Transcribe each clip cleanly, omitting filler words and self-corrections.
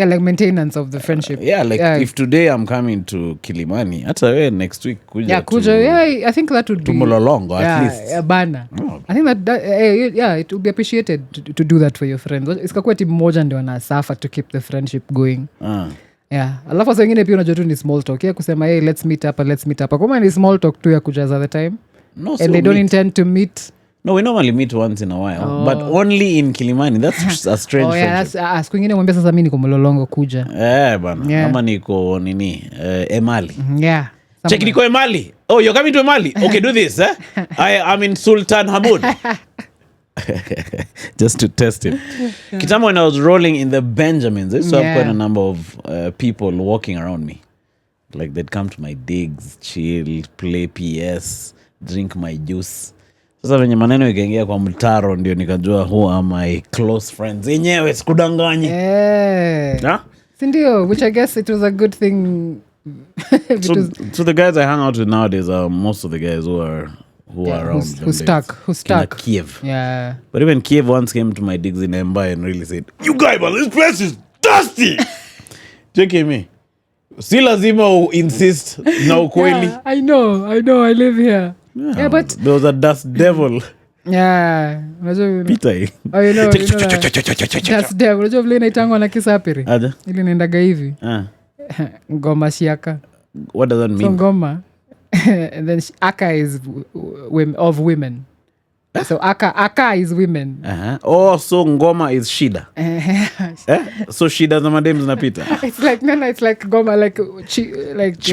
Yeah, like maintenance of the friendship. If today I'm coming to Kilimani, hata wewe next week kuja I think that would be Mulolongo at least. Bana. I think that it would be appreciated to do that for your friends. Iskakuwa timu moja ndio wanasafa to keep the friendship going. Alafu saa ingine pia unajua tu ni small talk. Kusema hey, let's meet up. Kama ni small talk tu ya kujaza the time. No, and they don't intend to meet. No, we normally meet once in a while, but only in Kilimani. That's a strange friendship. Siku ingine mwambia sasa mimi niko Mlolongo kuja. Bana. Ama niko nini? Emali. Check niko Emali. Oh, you're coming to Emali? Okay, do this. I'm in Sultan Hamud. Just to test it. Kitambo when I was rolling in the Benjamins, so I've quite a number of people walking around me. Like they'd come to my digs, chill, play PS, drink my juice. Sasa venye maneno ikaingia kwa mtaro ndio nikajua who are my close friends. Yenyewe sikudanganye. Sindio, which I guess it was a good thing. So the guys I hang out with nowadays are most of the guys who are around. Who stuck. Kiev. Yeah. But even Kiev once came to my digs in Emba and really said, "You guys, man, this place is dusty." Check me. Si lazima insist na ukweli. Yeah, I know, I live here. Yeah, but there was a dust devil. Yeah. Peter. Oh, you know dust devil. Unajua vile inaitangwa na Kisapiri. Ili naendaga hivi. Ngoma siaka. What does that mean? So ngoma. And then aka is of women. So aka is women. Oh, so ngoma is shida. So shida za madem zinapita. It's like ngoma like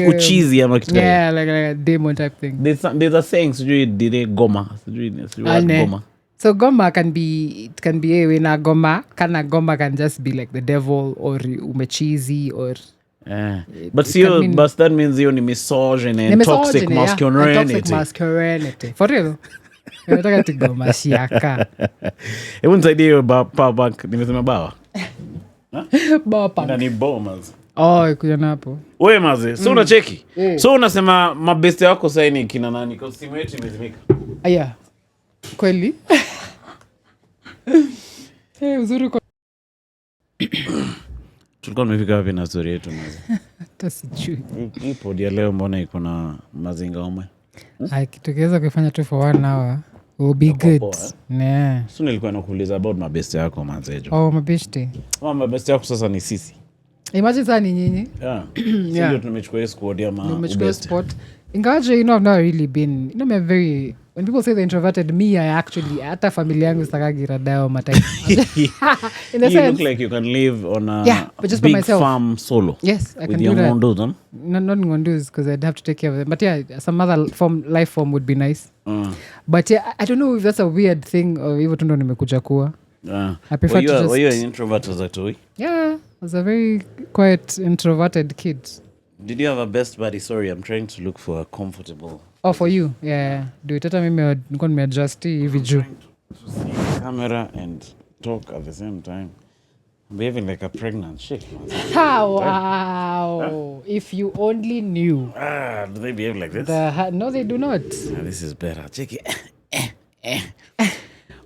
uchizi ama kitu. Yeah, like a demon type thing. There's a saying sijui dire goma. Sijui goma. So goma can be na goma can just be like the devil or umechizi or but that means you ni misogyny and toxic masculinity. Toxic masculinity. For real. Nataka tigoma siaka. Hebu nisaidie hiyo power bank. Nimesema bawa. Bawa bank. Na ni bombas. Kuja napo. Wewe maze, so unacheki. So unasema mabeste wako sasa ni kina nani? Kwa simu yetu imezimika. Aya. Kweli? Uzuri kwa tulikuwa tumefika wapi na story yetu maze? Hata sijui. Hii pod ya leo mbona iko na mazinga omwe? Kitokeza kufanya tu for 1 hour will be good. So nilikuwa nakuuliza about mabeste yako manzejo. Mabeste. Mabeste yako sasa ni sisi. Imagine sana ni nyinyi. Ndio tumechukua squad ya mabeste. Ingawaje I've not really been, I'm very, when people say they're introverted, me, I actually, hata familia yangu stakagi radao matai. In the you sense, look like you can live on a but just big by myself. Farm solo. Yes, I can do that. With your not ngondus, because I'd have to take care of them. But some other life form would be nice. But I don't know if that's a weird thing or even tundo nimekuja kuwa. I prefer to just... Were you an introvert as a toy? Yeah, I was a very quiet, introverted kid. Did you have a best buddy? Sorry, I'm trying to look for a comfortable... For you? Yeah. Do it. Hata mimi nilikuwa nimeadjust hivi juu. To see camera and talk at the same time. I'm behaving like a pregnant chick. Wow. If you only knew. Do they behave like this? No, they do not. This is better. Check it.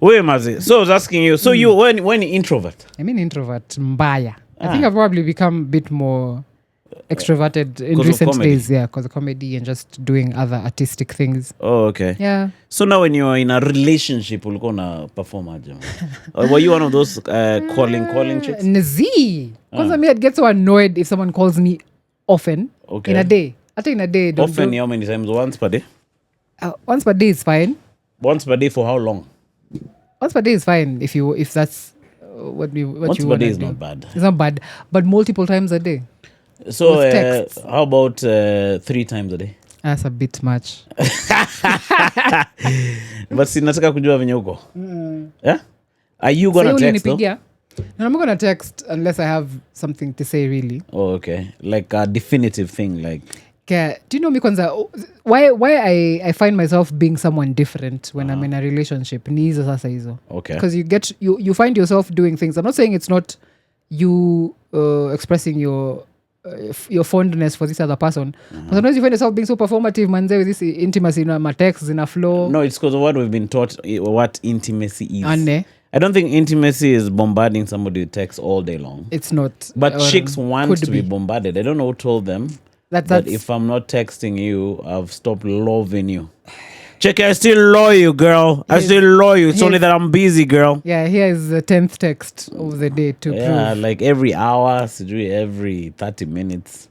Wait, Mazi. So I was asking you. So you when introvert? I mean introvert mbaya. I think I've probably become a bit more extroverted in recent days, because of comedy and just doing other artistic things. Oh, okay. Yeah. So now when you're in a relationship, ulikuwa na perform aje? Were you one of those calling chicks? Nazi. Because me, I'd get so annoyed if someone calls me often in a day. I think in a day. Often, how many times? Once per day? Once per day is fine. Once per day for how long? Once per day is fine if that's what you want to do. Once per day is not bad. It's not bad, but multiple times a day. So how about 3 times a day? That's a bit much. But sinataka kujua venye uko. Yeah? Are you gonna text though? No, I'm not gonna text unless I have something to say really. Oh, okay. Like a definitive thing like... Okay. Do you know me kwanza why I find myself being someone different when I'm in a relationship? Ni hizo sasa hizo. Okay. Because you find yourself doing things. I'm not saying it's not you expressing your fondness for this other person. But sometimes you find yourself being so performative, manze, with this intimacy, my texts in a flow. No, it's because of what we've been taught what intimacy is. I don't think intimacy is bombarding somebody with text all day long. It's not. But chicks want to be be bombarded. I don't know who told them that if I'm not texting you, I've stopped loving you. Chick, I still love you, girl. I still love you. It's only that I'm busy, girl. Yeah, here is the 10th text of the day to prove. Like every hour, every 30 minutes.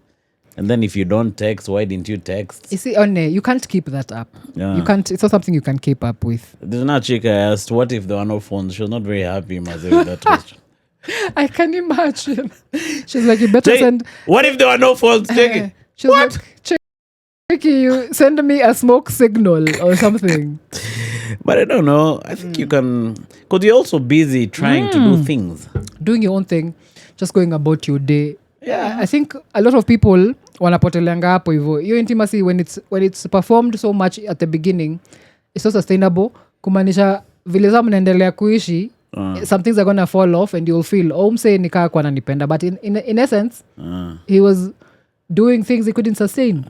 And then if you don't text, why didn't you text? You see, One, you can't keep that up. Yeah. You can't. It's not something you can keep up with. There's not chick I asked, what if there were no phones? She was not very happy, Maze, with that question. I can imagine. She's like, you better send... What if there were no phones? Check it. She's What? like, Checky, you send me a smoke signal or something. But I don't know. I think you can... Because you're also busy trying to do things. Doing your own thing, just going about your day. Yeah, I think a lot of people wanapoteleanga hapo hivyo. Your intimacy, when it's performed so much at the beginning, it's not sustainable. Kumaanisha vile za mnaendelea kuishi, some things are gonna fall off and you'll feel, mse nikaa kwa nanipenda. But in essence, he was doing things he couldn't sustain.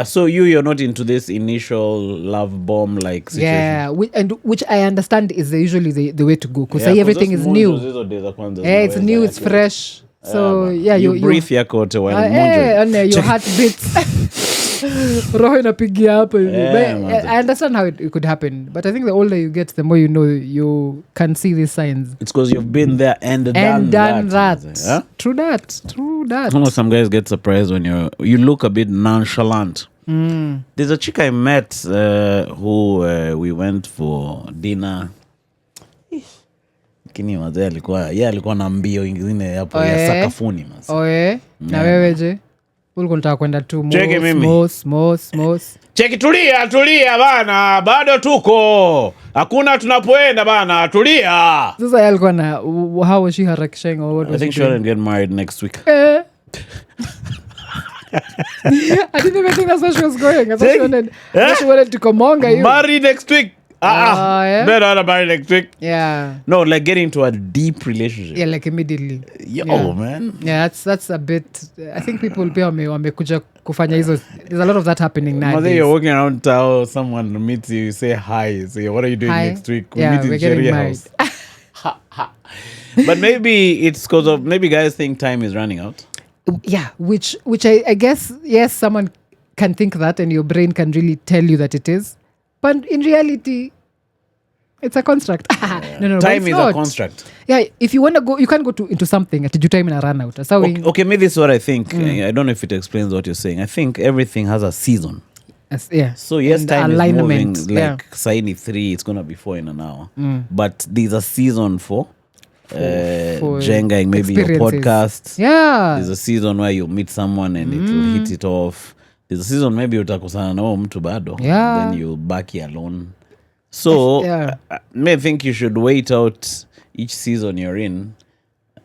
So you're not into this initial love bomb like situation. Yeah, which I understand is usually the way to go. Because everything is new. It's new, it's fresh. So you breathe yako wote while your heart beats. Roho inapigia hapo. I understand how it could happen, but I think the older you get, the more you know you can see these signs. It's because you've been there and done that. Huh? True that. I know some guys get surprised when you look a bit nonchalant. There's a chick I met who we went for dinner. alikuwa na mbio ingine hapo ya sakafuni na wewe je ulikuwa unataka kwenda tu cheki tulia bana bado tuko hakuna tunapoenda bana tulia sasa alikuwa na how was she harakishing or what I think she will get married next week. I didn't even think that's where she was going. I thought she wanted to komonga you. Marry next week. Yeah? Better not marry next week. Yeah. No, like get into a deep relationship. Yeah, like immediately. Man. Yeah, that's a bit. I think people pia wamekuja kufanya hizo. There's a lot of that happening now. You're walking around town, someone meets you, say hi, say what are you doing next week? We meet in Cherry House. But maybe it's because of maybe guys think time is running out. Yeah, which I guess yes, someone can think that, and your brain can really tell you that it is. But in reality, it's a construct. No, time is a construct. Yeah, if you want to go, you can't go into something at your time in a run out. So okay, maybe this is what I think. I don't know if it explains what you're saying. I think everything has a season. Yeah. So yes, and time is moving. Like Saini 3, it's going to be 4 in an hour. But there's a season for jenga, maybe your podcast. Yeah. There's a season where you meet someone and it will hit it off. There's a season maybe utakosana na mtu bado. Yeah. Then you'll back here alone. So may think you should wait out each season you're in.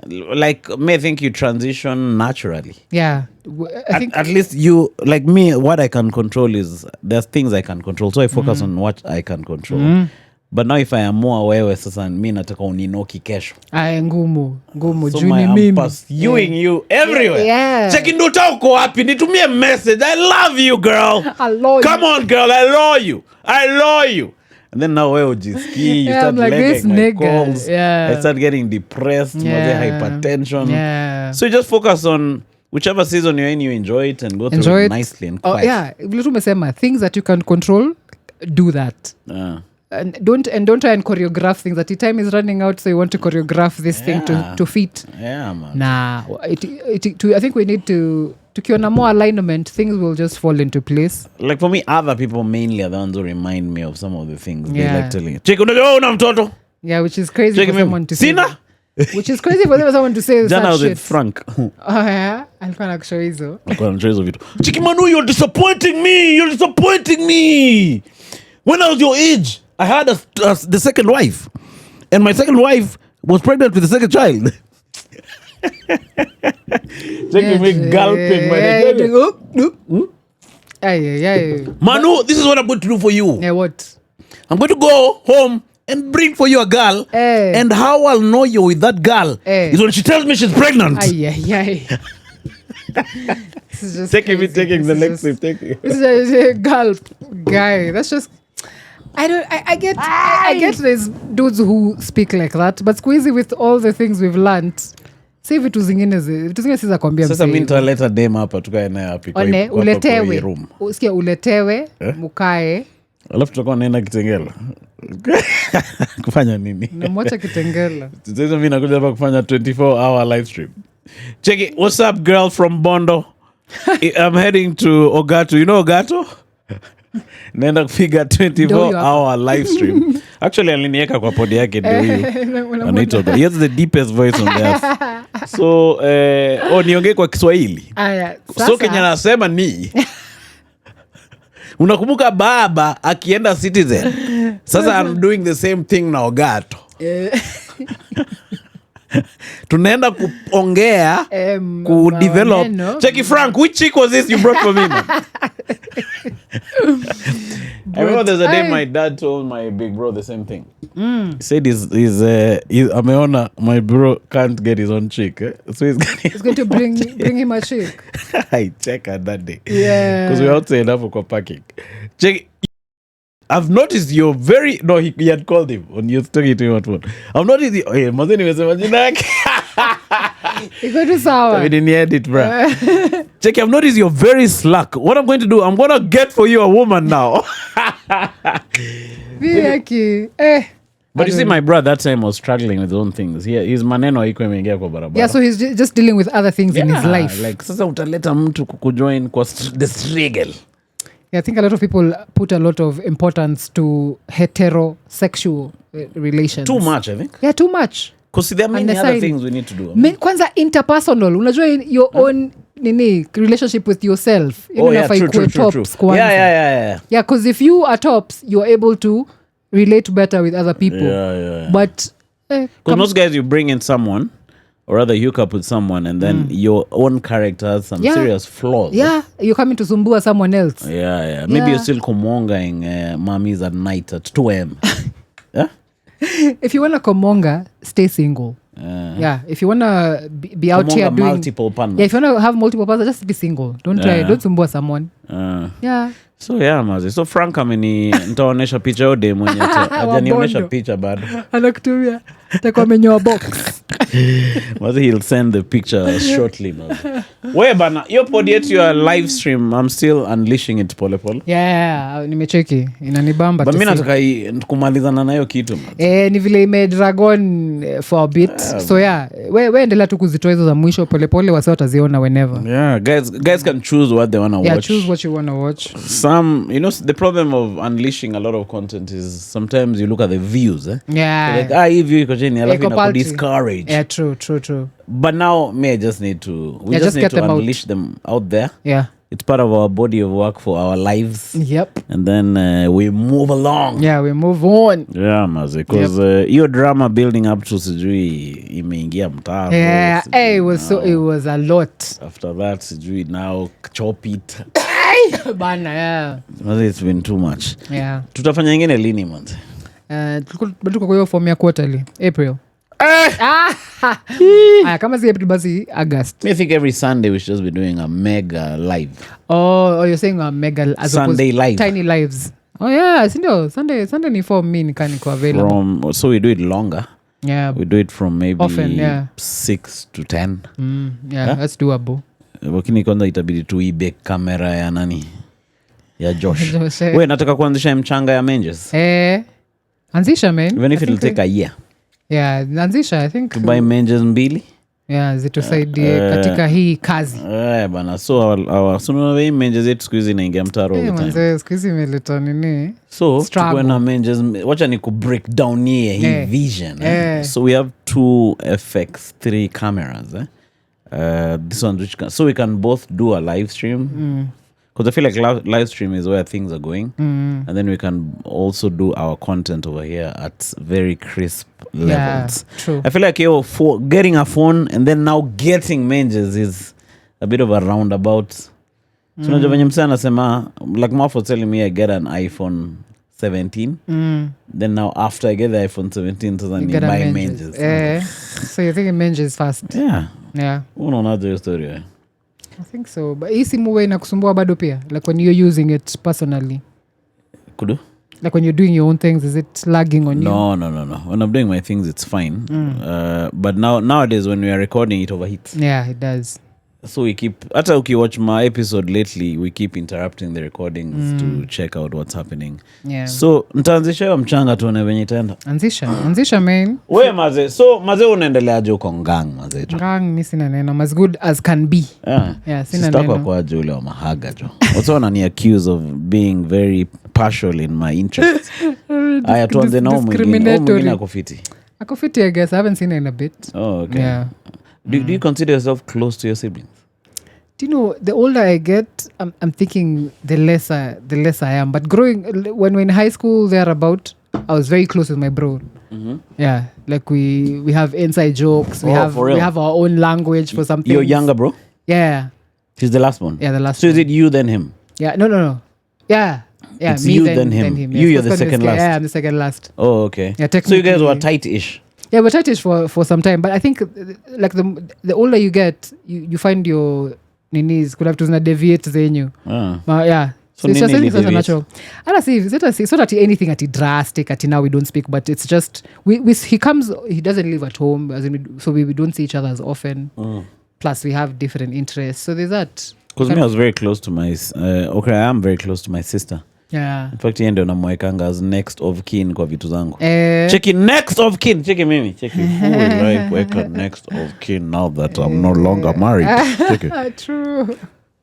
Like may think you transition naturally. Yeah. I think at least you like me, what I can control is there's things I can control. So I focus on what I can control. But now if I am more wewe sasa mi nataka uninoki kesho. Ngumu so juni mimi. I'm pursuing you everywhere. Yeah. Check Nduta uko wapi? Nitumie message. I love you, girl. Come on, girl. I love you. And then now wewe ujiski, you start like this my calls. Yeah. I start getting depressed, hypertension. Yeah. So you just focus on whichever season you're in, you enjoy it and go through it nicely and quiet. Vile tumesema, things that you can control, do that. And don't try and choreograph things. That the time is running out, so you want to choreograph this thing to fit. Yeah, man. Nah, I think we need to kiona more alignment. Things will just fall into place. Like for me, other people mainly are the ones who remind me of some of the things they like telling you. Check una mtoto. Yeah, which is crazy for someone to say. Sina? Which is crazy for someone to say Jana such was shit. with Frank. Oh yeah, alikuwa nakushow hizo. Chiki Manu, you're disappointing me. When I was your age, I had the second wife, and my second wife was pregnant with the second child. Taking me gulping. Manu, this is what I'm going to do for you. Yeah, what? I'm going to go home and bring for you a girl. And how I'll know you're with that girl is when she tells me she's pregnant. This is just taking the next step. This is a gulp guy. That's just... I get there's dudes who speak like that, but squeezy with all the things we've learned, say vitu zingine siza kwambia sasa mimi nitaleta dem hapa tukae naye hapi kwa one uletewe room. Usikia uletewe mukae Alafu tutakuwa naenda Kitengela. Kufanya nini? Namwacha Kitengela. Sasa mimi nakuja hapa kufanya 24-hour live stream. Check it. What's up, girl from Bondo? I'm heading to Ogato. You know Ogato? Naenda kupiga 24-hour live stream. Actually aliniweka kwa podi yake ndio hiyo. Anaitwa. He has the deepest voice on earth. So niongee kwa Kiswahili. Aya, So Kenya nasema ni unakumbuka baba akienda Citizen. Sasa I'm doing the same thing na Ogato. Tunaenda kuongea kudevelop. Check Frank, which chick was this you brought for me, man? I remember there's a day my dad told my big bro the same thing. He said he's ameona my bro can't get his own chick. So he's going to bring him a chick. I check her that day. Yeah. Because we were outside for parking. Check. I've noticed you're very... No, he had called him when you was talking to him on phone. I've noticed... Mazeni nimesema jina yake. Iko tu sawa. We didn't edit, bro. Check, I've noticed you're very slack. What I'm going to do, I'm going to get for you a woman now. But you see, my brother that time was struggling with his own things. His maneno haikuwa imeingia kwa barabara. Yeah, so he's just dealing with other things in his life. Like, sasa utaleta mtu kukujoin kwa the struggle. Yeah, I think a lot of people put a lot of importance to heterosexual relations. Too much, I think. Yeah, too much. Because there are many other things we need to do. Kwanza interpersonal. Unajua your own relationship with yourself. True. Yeah. Yeah, because if you are tops, you're able to relate better with other people. Yeah. But... Because most guys, you bring in someone, or rather you hook up with someone, and then your own character has some serious flaws. Yeah, you're coming to sumbua someone else. Yeah. Maybe you're still kumongaing mummies at night at 2 a.m. Yeah? If you want to kumonga, stay single. Yeah, if you want to be out here doing... multiple partners. Yeah, if you want to have multiple partners, just be single. Don't sumbua someone. Yeah. So mazi. So Frank nitaonesha picha ode mwenye hajanionyesha picha bado. Anakutumia. Takuwa menyoa box. Mazi, he'll send the picture shortly, mazi. Wewe bana, your pod yet your live stream, I'm still unleashing it pole pole. Yeah, nimecheki. Inanibamba. But mimi nataka kumalizana nayo kitu, mazi. Ni vile dragon for a bit. So wewe endelea tu kuzitoa hizo za mwisho pole pole, wase wataziona whenever. Yeah, guys can choose what they want to watch. Yeah, choose what you want to watch. The problem of unleashing a lot of content is sometimes you look at the views. Yeah. Like, hii view iko chini, alafu discourage. Yeah, true. But now, I just need to... We just need to unleash them out there. Yeah. It's part of our body of work for our lives. Yep. And then we move along. Yeah, we move on. Yeah, mazi. Because your drama building up to sijui imeingia mtaro. Yeah, it was a lot. After that, sijui now chop it. Bana, yeah. Mazi, it's been too much. Yeah. Tutafanya ingine lini, manzi? Tuko kwa hiyo form ya quarterly. April. Kama si April basi August. I think every Sunday we should just be doing a mega live. Oh, you're saying a mega as Sunday live. Tiny lives. Oh yeah, sindio. Sunday ni for me niko available. So we do it longer. Yeah. We do it from maybe often, 6 to 10. Yeah, that's doable. Lakini kwanza itabidi tuibe kamera ya nani? Ya Josh. Wewe nataka kuanzisha mchanga ya Menjes. Anzisha, man. Even if it'll take a year. Yeah, anzisha, I think. To buy Menjes 2. Yeah, zitusaidie katika hii kazi. Bana, so sunu hii Menjes yetu siku hizi inaingia mtaro all the time. Manze, siku hizi imeleta nini? So, tukue na Menjes, wacha ni break down hii vision. So we have 2 FX3 cameras. This one so we can both do a live stream. Because I feel like live stream is where things are going. And then we can also do our content over here at very crisp levels. Yeah, true. I feel like getting a phone and then now getting Menjes is a bit of a roundabout. So unajua venye msana anasema, like Maf was telling me I get an iPhone 17. Then now after I get the iPhone 17, so then you buy Menjes. So you think Menjes first? Yeah. Unaonaje hiyo story? I think so. But hii simu wewe inakusumbua bado pia? Like when you're using it personally? Kudu? Like when you're doing your own things, is it lagging on you? No. When I'm doing my things, it's fine. But nowadays, when we are recording, it overheats. Yeah, it does. So we keep, hata ukiwatch my episode lately, we keep interrupting the recordings to check out what's happening. Yeah. So nitaanzisha hiyo mchanga tuone venye itaenda. Anzisha main. We maze, so maze unaendeleaje uko ngang maze tu? Ngang mi sina neno, as good as can be. Yeah, sina neno. Sitaka kwa ule wa mahaga jo. Also wanani accuse of being very partial in my interests. Aya tuanze na mwingine akofiti. Akofiti, I guess. I haven't seen her in a bit. Oh, okay. Yeah. Do you consider yourself close to your siblings? Do you know, the older I get, I'm thinking the less I am. But when we're in high school, thereabout, I was very close with my bro. Mm-hmm. Yeah, like we have inside jokes. We have our own language for something. You're younger, bro? Yeah. He's the last one? Yeah, the last so one. So is it you then him? Yeah, no. Yeah. Yeah, it's me you then him. Yes. You're the second last. Yeah, I'm the second last. Oh, okay. Yeah, so you guys were tight-ish? Yeah, we're tight-ish for some time. But I think like the older you get, you find your ninis could have to deviate zenyu. Yeah. So it's just natural. I don't see. It's not at anything at drastic. At now we don't speak, but it's just he comes. He doesn't live at home, so we don't see each other as often. Plus, we have different interests. So there's that. Because me, I was very close to my. I am very close to my sister. Yeah. In fact, yeye ndio namwekanga as next of kin kwa vitu zangu. Cheki next of kin. Cheki mimi. Cheki who will I weka next of kin now that I'm no longer married. Cheki. True.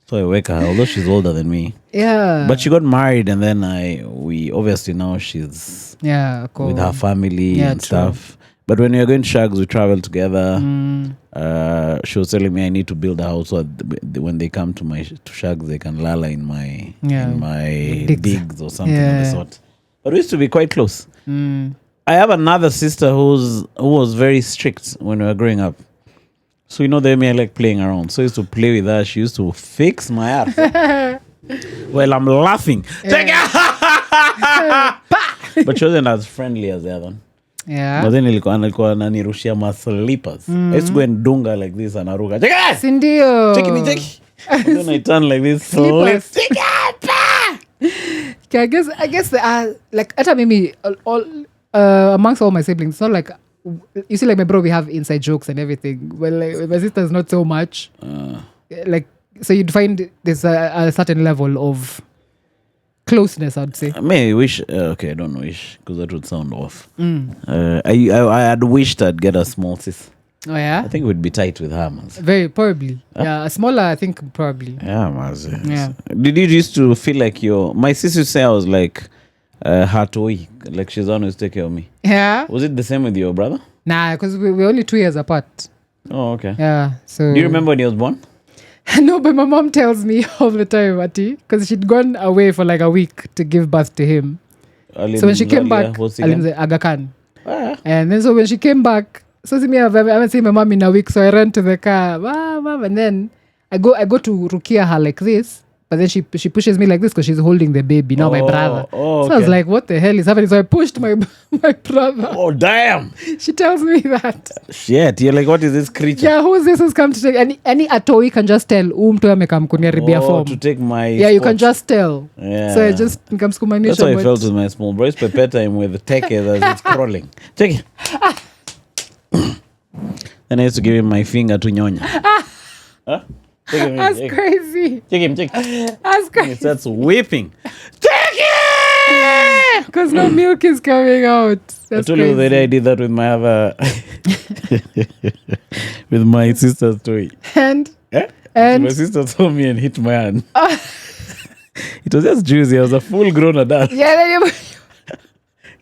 So I wake her, although she's older than me. Yeah. But she got married, and then we obviously now she's cool. with her family and stuff. But when we were going shags, we traveled together. She was telling me I need to build a house so when they come to shags, they can lala in my digs or something of the sort. But we used to be quite close. I have another sister who was very strict when we were growing up. So they may like playing around. So I used to play with her. She used to fix my ass. Well, I'm laughing. But she wasn't as friendly as the other one. Yeah. But then alikuwa ananirushia ma slippers. I used to go and dunga like this and aruka. Sindio. Cheki. And then I turn like this. Slippers. I guess like ata mimi all amongst all my siblings, it's not like you see like my bro, we have inside jokes and everything. Well, like, my sister's not so much. Like so you'd find there's a certain level of closeness, I'd say. I may wish I don't wish because that would sound off. I had wished I'd get a small sis. Oh yeah? I think we'd be tight with her, man. Very probably. Yeah, a smaller I think probably. Yeah, man. Yeah. Did you used to feel like my sister say I was like her toy, like she's always take care of me? Yeah. Was it the same with your brother? Nah, because we're only 2 years apart. Oh, okay. Yeah. So do you remember when he was born? No, but my mom tells me all the time, Ati, because she'd gone away for like a week to give birth to him. So when she came back, Aga Khan. And then so when she came back, so see me, I haven't seen my mom in a week, so I ran to the car, mom, and then I go to Rukia her like this, but then she pushes me like this because she's holding the baby, not my brother. Oh, so I was like, what the hell is happening? So I pushed my brother. Oh, damn. She tells me that. Shit, you're like, what is this creature? Yeah, who's this who's come to take? Any atoi can just tell, mtu amekam kuniharibia form. To take my Yeah, spot. You can just tell. Yeah. So I just nikamsukumanisha. That's how I felt with my small bro. I prepare time with the tech as it's crawling. Check it. Then I used to give him my finger to nyonya. Huh? That's crazy. Check him. That's crazy. He starts whipping. Take it! Because no milk is coming out. That's I told crazy. you the day I did that with my other... with my sister's toy. And? So my sister told me and hit my hand. It was just juicy. I was a full-grown adult. Yeah, then you...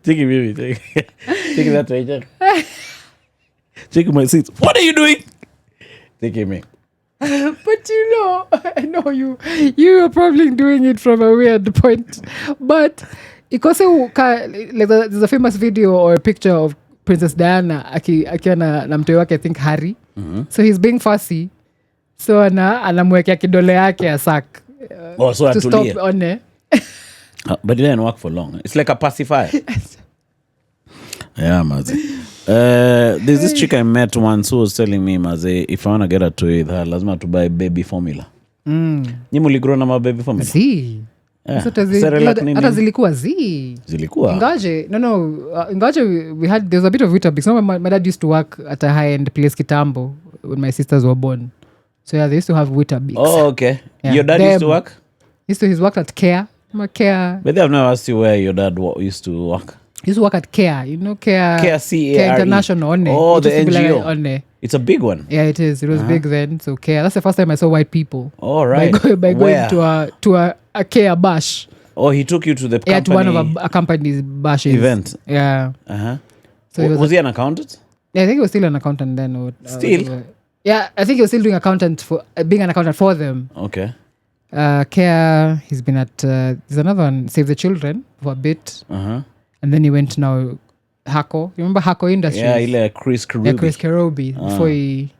Take it, baby. Take it that way. Check my seat. What are you doing? Take it, me. But I know you are probably doing it from a weird point. But because like there's a famous video or a picture of Princess Diana akiwa na mtoi wake, I think Harry. So he's being fussy. So anamwekea kidole yake a sack. So to stop on it. But it didn't work for long. It's like a pacifier. Yeah, Mazi. There's this chick I met once who was telling me, Mazi, if I want to get a toy with her, lazima to buy baby formula. Ni muligro na baby formula? See. Cerelac nini? hata zilikuwa ingaje we had, there was a bit of Weetabix. So my dad used to work at a high-end place kitambo when my sisters were born. So yeah, they used to have Weetabix. Oh, okay. Yeah. Your dad used to work? He's worked at Care. Care. But I've never asked you where your dad used to work. He used to work at Care. You know Care? Care, C-A-R-E. Care International. Oh, the NGO. It's a big one. Yeah, it is. It was big then. So Care. That's the first time I saw white people. All right. By going to a Care bash. Oh, he took you to the company. Yeah, to one of a company's bashes. Event. Yeah. So was he an accountant? Yeah, I think he was still an accountant then. Still? Yeah, I think he was still doing being an accountant for them. Okay. Care, he's been at, there's another one, Save the Children for a bit. And then he went now, Hako. You remember Hako Industries? Yeah, Chris Karubi. Yeah, Chris Karubi.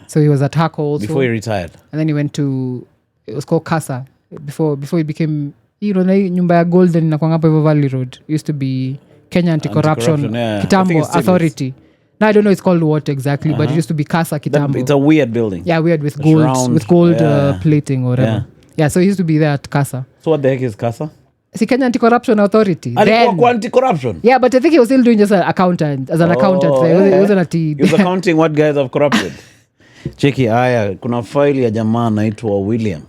So he was at Hako also. Before he retired. And then he went to, it was called Casa. Before he became, nyumba ya Golden inakuanga hapo hivyo Valley Road. It used to be Kenya Anti-Corruption Kitambo Authority. Now I don't know it's called what exactly, but it used to be Casa Kitambo. It's a weird building. Yeah, weird with gold plating or whatever. Yeah, so he used to be there at Casa. So what the heck is Casa? See, Kenya Anti-Corruption Authority. Alikuwa anti-corruption? Yeah, but I think he was still doing just an accountant. As an accountant. So he wasn't he was accounting what guys have corrupted. Cheki haya, kuna file ya jamaa anaitwa William.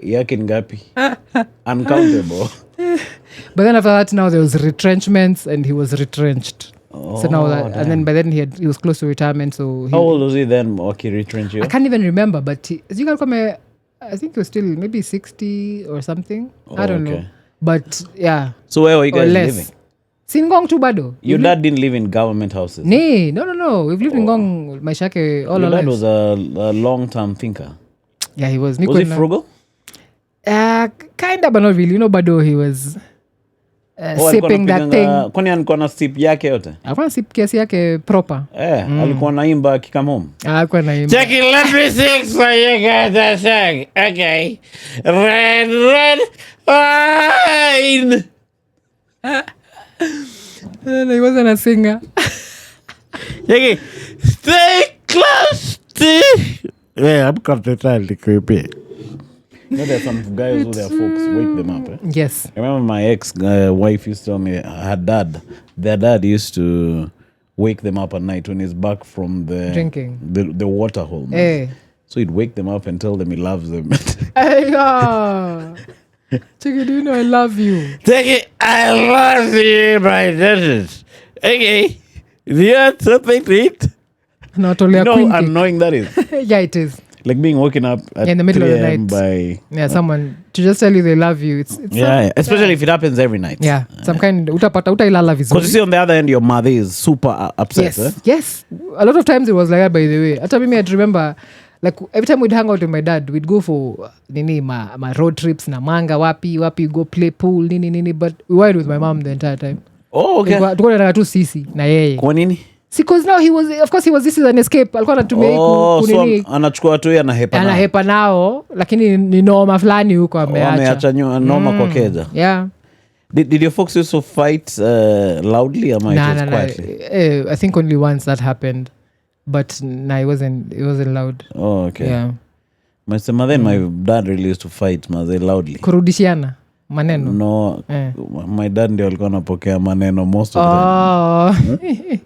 Yake ngapi? Uncountable. But then after that, now there was retrenchments and he was retrenched. So now and then by then he was close to retirement. So how old was he then? Okay, retrenched you? I can't even remember, but as you can come, I think he was still maybe 60 or something. I don't know. But yeah. So where were you guys living? Singong tu bado. Your dad didn't live in government houses? No. We've lived in Ngong maisha yake all our lives. Your dad was a long-term thinker. Yeah, he was. Was he frugal? Kind of, but not really. Bado he was sipping that thing. Kwani alikuwa na sip yake yote? Alikuwa na sip kiasi yake proper. Alikuwa naimba akikam home. Alikuwa naimba. Check it, let me sing for you guys a song. Okay. Red wine. He wasn't a singer. Check it. Stay close to... Yeah, I'm content creepy. There's some guys who their folks wake them up. Yes. I remember my ex-wife used to tell me their dad used to wake them up at night when he's back from drinking the water hole. So he'd wake them up and tell them he loves them. Take it, do you know I love you? Take it, I love you, my daughters. Okay. Do you want something to eat? Not only how annoying that is. Yeah, it is. Like being woken up in the middle of the night someone to just tell you they love you. It's especially if it happens every night. Yeah, some kind utailala vizuri. Because you see on the other end your mother is super upset. Yes. A lot of times it was like that, by the way. Hata mimi I remember like every time we'd hang out with my dad, we'd go for my road trips na manga wapi go play pool nini, but we were with my mom the entire time. Oh, okay. Tuko na tu sisi na yeye. Kwa nini? Because now he was this is an escape. Alikuwa anatumia kunini. So anachukua tu anahepa nao lakini ni noma fulani huko ameacha noma kwa keja. Yeah. Did your folks used to fight loudly or quietly? I think only once that happened. But it wasn't loud. Oh, okay. Yeah. My dad really used to fight loudly. Kurudishiana maneno. No. My dad ndio alikuwa anapokea maneno most of the time.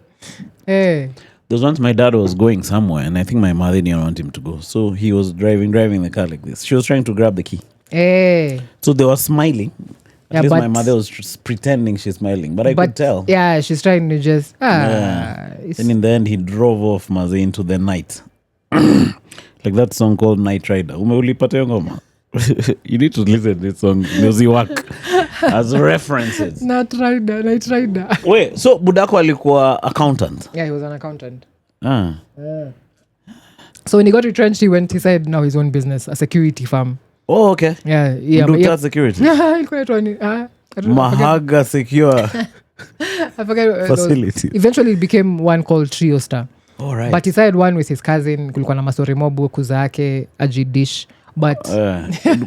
Those once my dad was going somewhere and I think my mother didn't want him to go. So he was driving the car like this. She was trying to grab the key. So they were smiling. At least my mother was pretending she's smiling. But I could tell. Yeah, she's trying to just... And in the end, he drove off Maze into the night. Like that song called Night Rider. Umeulipata hiyo ngoma? You need to listen to this song. Music as references. Night Rider. Wait, so budako alikuwa accountant? Yeah, he was an accountant. So when he got retrenched, he said now his own business, a security firm. Oh, okay. Yeah. Nduta security. Mahaga secure. I forget. Facility. Eventually it became one called Trio Star. All right. But he started one with his cousin. Kulikuwa na masori mobu kuzake ajidish. But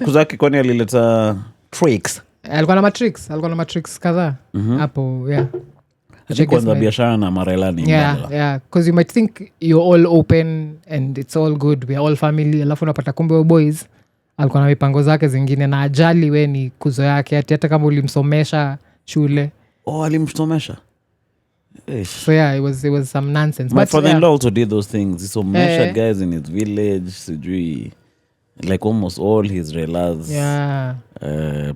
kuzake kwani alileta tricks. Alikuwa na matrix kadhaa. Hapo, yeah. Kwanza biashara na marelani. Yeah. Because you might think you're all open and it's all good. We are all family. Alafu unapata kumbe boys alikuwa na mipango zake zingine na ajali we ni kuzo yake hata kama ulimsomesha shule. Alimsomesha. So yeah, it was some nonsense. My father-in-law also did those things. He somesha guys in his village, sijui, like almost all his relatives. Yeah.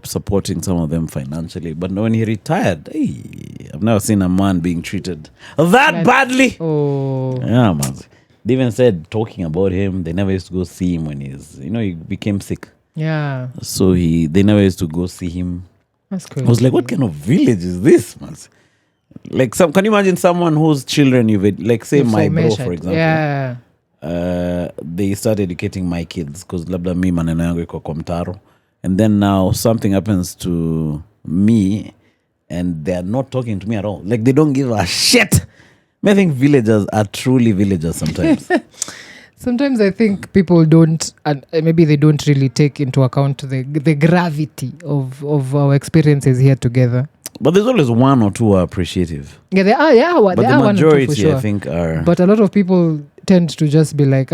Supporting some of them financially. But when he retired, I've never seen a man being treated that badly. Oh. Yeah, man. They even said, talking about him, they never used to go see him when he became sick. Yeah. So they never used to go see him. That's cool. I was like, what kind of village is this, man? Like, can you imagine someone whose children like, say, my bro, for example. Yeah. They start educating my kids because labda mi maneno yangu iko kwa mtaro, and then now something happens to me and they're not talking to me at all. Like, they don't give a shit. I think villagers are truly villagers sometimes. Sometimes I think people don't, and maybe they don't really take into account the gravity of our experiences here together. But there's always one or two who are appreciative. Yeah, they are. Yeah, but they the are one or two majority, for sure. I think, are. But a lot of people tend to just be like,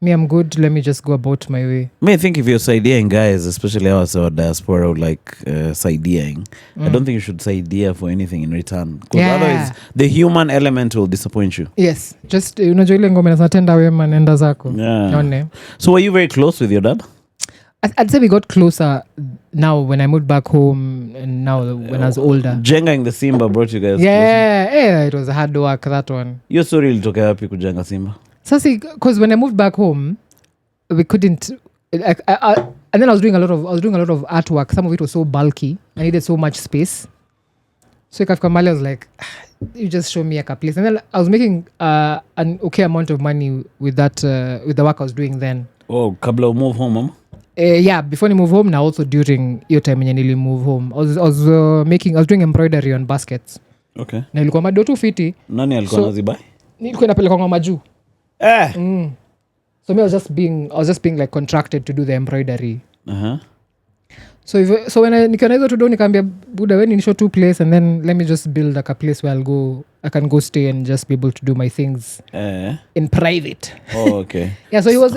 me, I'm good. Let me just go about my way. I think if you're side-eaing guys, especially our diaspora, like side-eaing, I don't think you should side-ear for anything in return. Because otherwise, the human element will disappoint you. Yes. Just, unajua ile ngome nasatenda wema nenda zako. Yeah. So were you very close with your dad? I'd say we got closer now when I moved back home and now when I was older. Jenga the Simba brought you guys closer. It was hard work, that one. Your story ilitokea wapi kujenga Simba? So see, because when I moved back home, we couldn't. And then I was doing a lot of artwork. Some of it was so bulky. I needed so much space. So Kafka Mali was like, you just show me a place. And then I was making an okay amount of money with that with the work I was doing then. Oh, kabla move home, mama? Yeah, before I move home, now also during your time when you move home, I was doing embroidery on baskets. Okay. Na ilikuwa madotu fiti. Nani alikuwa nazibai? Nilikuwa napeleka kwa majuu. So me, I was just being like contracted to do the embroidery. So when nikiona hizo tudo nikaambia buda we nisho two place and then let me just build like a place where I can go stay and just be able to do my things in private. Oh, okay. Yeah, so he was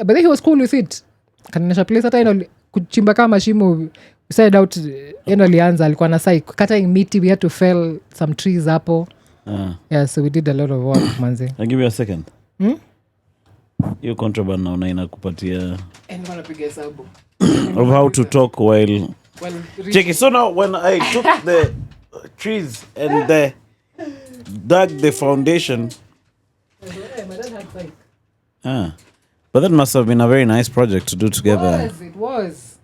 but then he was cool with it. Kananisha place hata kuchimba kama shimo side out alianza alikuwa na sai cutting miti, we had to fell some trees hapo. Yeah, so we did a lot of work manze. I'll give you a second. Hiyo contraband naona inakupatia napiga hesabu of how to talk while check it. So now when I took the trees and dug the foundation, my dad had like. But that must have been a very nice project to do together. It was.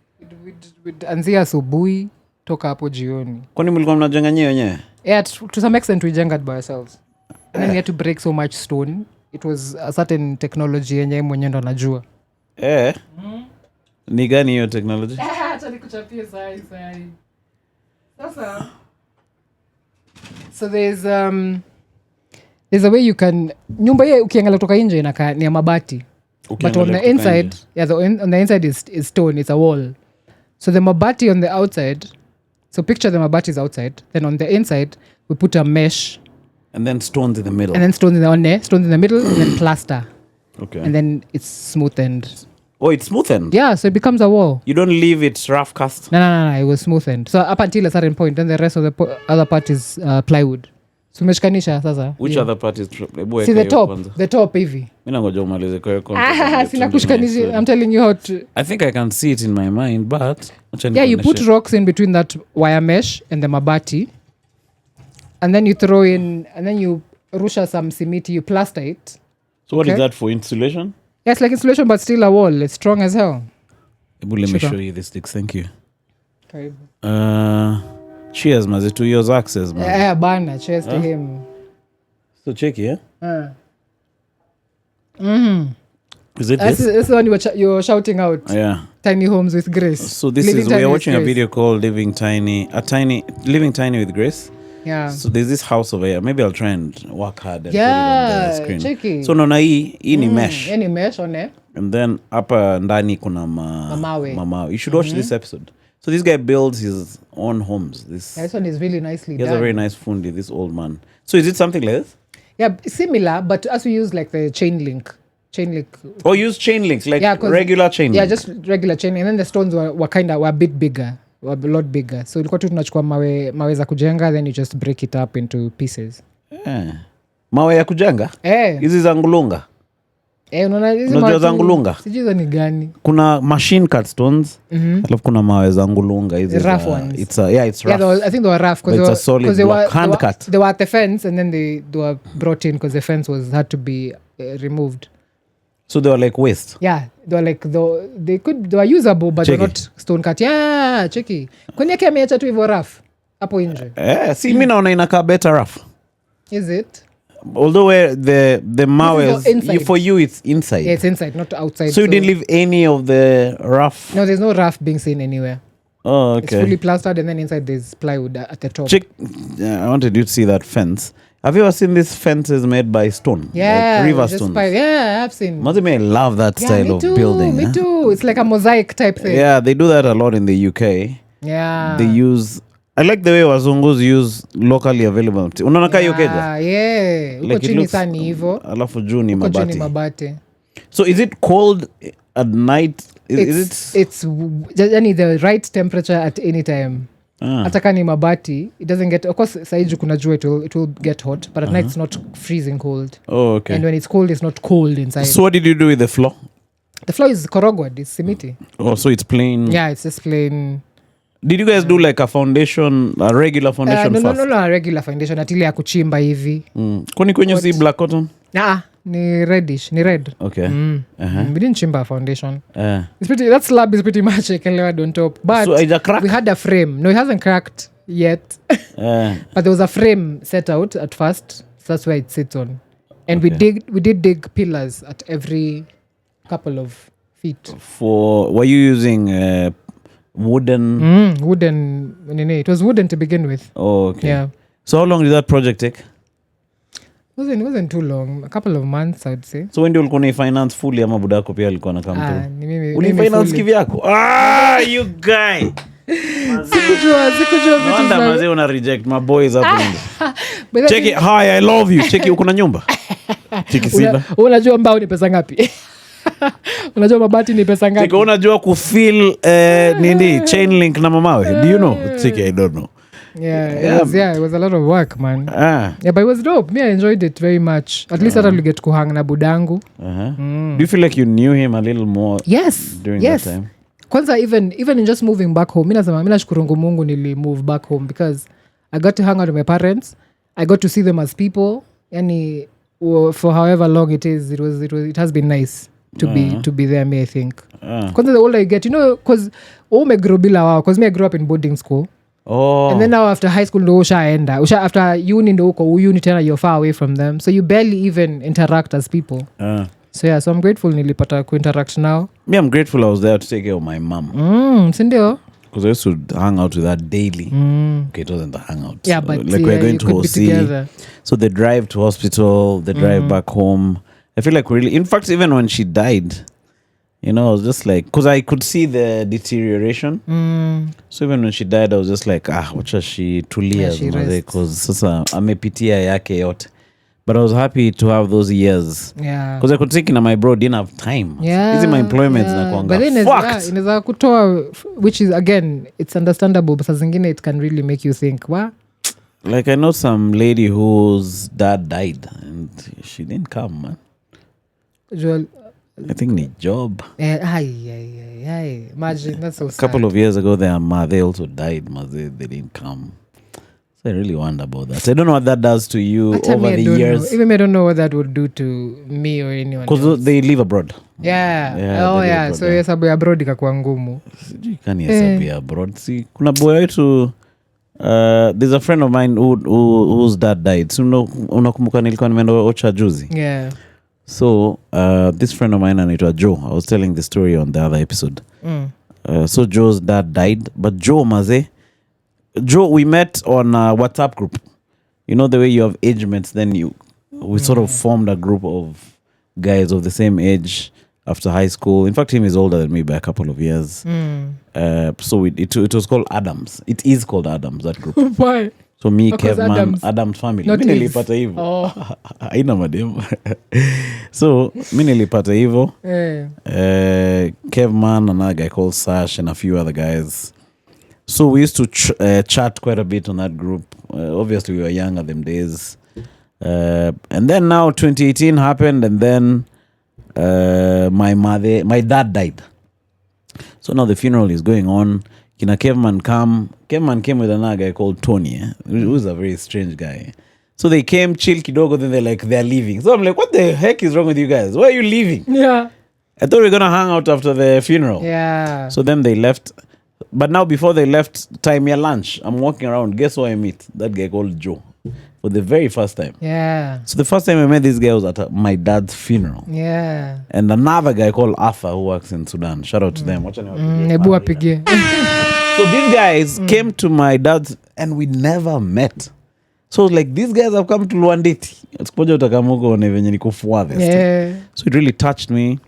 We'd anzia asubuhi toka hapo jioni. Kwani mlikuwa mnajenga nyewe wenyewe? Yeah, to some extent we jenga by ourselves. And then we had to break so much stone. It was a certain technology yenye mwenye ndo najua. Ni gani hiyo technology? Acha nikuchapie sai. Sasa. So there's a way you can nyumba hii ukiangalia kutoka nje inakaa ni ya mabati. But on the inside, on the inside is stone, it's a wall. So the mabati on the outside, so picture the mabati is outside, then on the inside we put a mesh. And then stones in the middle. And then stones in the middle, and then plaster. Okay. And then it's smoothened. Oh, it's smoothened? Yeah, so it becomes a wall. You don't leave it rough cast? No, it was smoothened. So up until a certain point, then the rest of the other part is plywood. So umeshikanisha sasa. Which other part is see the top hivi. Mimi nangoja umalize kwa hiyo. Sina kushikanisha. I'm telling you how to. I think I can see it in my mind, but yeah, you put rocks in between that wire mesh and the mabati. And then you throw in, and then you rusha some simiti, you plaster it. So what is that for, insulation? Yeah, it's like insulation, but still a wall. It's strong as hell. Let me show you the sticks. Thank you. Karibu. Cheers, mazi, to your access, man. Yeah, bana. Cheers to him. So check here. Is it this? This is the one you're shouting out. Yeah. Tiny homes with grace. So we are watching a video called Living Tiny with Grace. Yeah. So there's this house over here. Maybe I'll try and work hard and put it on the screen. Check it. So naona hii ni mesh. Any mesh on it. And then hapa ndani kuna mamawe. You should watch this episode. So this guy builds his own homes. This one is really nicely done. He has a very nice fundi, this old man. So is it something like this? Yeah, similar, but as we use like the chain link. chain link. Or use chain links, like 'cause- regular chain Yeah, link. just regular chain, and then the stones were a bit bigger, were a lot bigger. So ilikuwa tu tunachukua mawe za kujenga, then you just break it up into pieces. Mawe ya kujenga hizi za ngulunga. Unaona hizi unajua za ngulunga? Sijui za ni gani. Kuna machine cut stones, alafu kuna mawe za ngulunga hizi rough ones. It's rough. I think they were rough because it's a solid block, hand cut. They were at the fence, and then they were brought in because the fence had to be removed. So they were like waste. Yeah, they were like they were usable, but they're not stone cut. Yeah, checky. Kwani yake ameacha tu hivyo rough hapo nje? See, mimi naona inakaa better rough. Is it? Although where the mawes, for you it's inside. Yeah, it's inside, not outside. So you didn't leave any of the rough? No, there's no rough being seen anywhere. Oh, okay. It's fully plastered, and then inside there's plywood at the top. I wanted you to see that fence. Have you ever seen these fences made by stone? Yeah, like river stones. Yeah, I've seen. Mazime, I love that style of building. Me too. It's like a mosaic type thing. Yeah, they do that a lot in the UK. Yeah. They use... I like the way wazungus use locally available. Unaona kaa hiyo keja? Yeah. Uko chini sana hivyo. Alafu juu ni mabati. Uko chini mabati. So is it cold at night? It's yani the right temperature at any time. Hata kama ni mabati, it doesn't get, of course saiju kuna jua it will get hot, but at night it's not freezing cold. Oh, okay. And when it's cold, it's not cold inside. So what did you do with the floor? The floor is korogwad, it's simiti. Oh, so it's plain. Yeah, it's just plain. Did you guys do like a regular foundation first? No, a regular foundation, atili ya kuchimba hivi. Kwani kwenye si black cotton? Ni reddish, ni red. Okay. We didn't chimba a foundation. That slab is pretty much ekelewa on top. But so we had a frame. No, it hasn't cracked yet. But there was a frame set out at first. So that's where it sits on. And we did dig pillars at every couple of feet. Were you using wooden? Wooden. It was wooden to begin with. Oh, okay. Yeah. So how long did that project take? It wasn't too long. A couple of months, I'd say. So when ulikuwa na finance fully ama budako pia alikuwa na come through? Ni mimi. Uli-finance kivyako? You guy! Sikujua vitu Wanda mazee una reject my boys hapo nje. Check it. Hi, I love you. Check it, uko na nyumba? Check it sina. Unajua mbao ni pesa ngapi? Unajua mabati ni pesa ngapi? Check unajua kufeel nini chain link na mamawe? Do you know? Check it, I don't know. Yeah, it was a lot of work, man. Yeah, but it was dope. Me, I enjoyed it very much. At least I get kuhang na budangu. Do you feel like you knew him a little more? Yes. During that time? Kwanza even in just moving back home, mina shukuru Mungu nili move back home because I got to hang out with my parents. I got to see them as people. Yani, for however long it is, it has been nice to be there, me, I think. Kwanza the older you get, because umegro bila wao, because me I grew up in boarding school. Oh. And then now after high school ndo ushaenda. After uni ndo uko uni tena you're far away from them. So you barely even interact as people. So I'm grateful nilipata ku-interact now. Me, I'm grateful I was there to take care of my mom. Sindio? Because I used to hang out with her daily. Okay, it wasn't a hangout. Yeah, but like we're going to OC. So they drive to hospital, they drive back home. I feel like really, in fact, even when she died, I was just like, because I could see the deterioration. So even when she died, I was just like, wacha she 2 years. Because sasa amepitia yake yote. But I was happy to have those years. Yeah. Because I could think my bro didn't have time. Yeah. Easy my employments na kuanga. But then inaweza kutoa, which is again, it's understandable. But zingine it can really make you think, what? Like I know some lady whose dad died and she didn't come, man. I think need job. Imagine, that's so sad. A couple of years ago, they also died. They didn't come. So I really wonder about that. I don't know what that does to you over the years. Know. Even I don't know what that would do to me or anyone. Because they live abroad. Yeah. So hesabu ya abroad ikakuwa ngumu. Sijui kani hesabu ya abroad. See, kuna boy wetu, there's a friend of mine whose dad died. So unakumbuka nilikuwa nimeenda Ocha juzi. Yeah. So this friend of mine anaitwa Joe. I was telling the story on the other episode. So Joe's dad died, but Joe we met on a WhatsApp group. You know the way you have age mates, then we sort of formed a group of guys of the same age after high school. In fact, him is older than me by a couple of years. So it was called Adams. It is called Adams, that group. Why? So me, Because Kevman, Adam's family. not Mi his. nilipata hivyo. Oh. Haina mademu. So mi nilipata hivyo. Kevman, another guy called Sash, and a few other guys. So we used to chat quite a bit on that group. Obviously, we were younger them days. And then now 2018 happened, and then my dad died. So now the funeral is going on. Kina Kevman came with another guy called Tony, who's a very strange guy. So they came, chill kidogo, then they're leaving. So I'm like, what the heck is wrong with you guys? Why are you leaving? Yeah. I thought we were going to hang out after the funeral. Yeah. So then they left. But now before they left, time your lunch, I'm walking around. Guess who I meet? That guy called Joe. For the very first time. Yeah. So the first time I met this guy was at my dad's funeral. Yeah. And another guy called Arthur who works in Sudan. Shout out to them. Nebu apige. So these guys came to my dad's and we never met. So like these guys have come to Luanditi. Yeah. So it really touched me.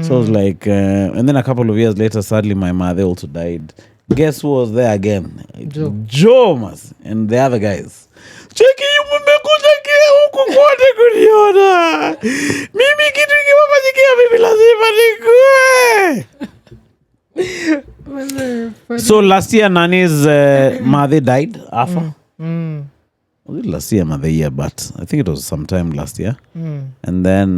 So I was like, and then a couple of years later, sadly, my mother also died. Guess who was there again? Joe mas, and the other guys. Cheki mmekuja huku kote kuniona. Mimi kitu kikiwafanyikia mimi lazima nikue. So last year Nani's mother died, Afa. Was it last year, mother year, but I think it was sometime last year. And then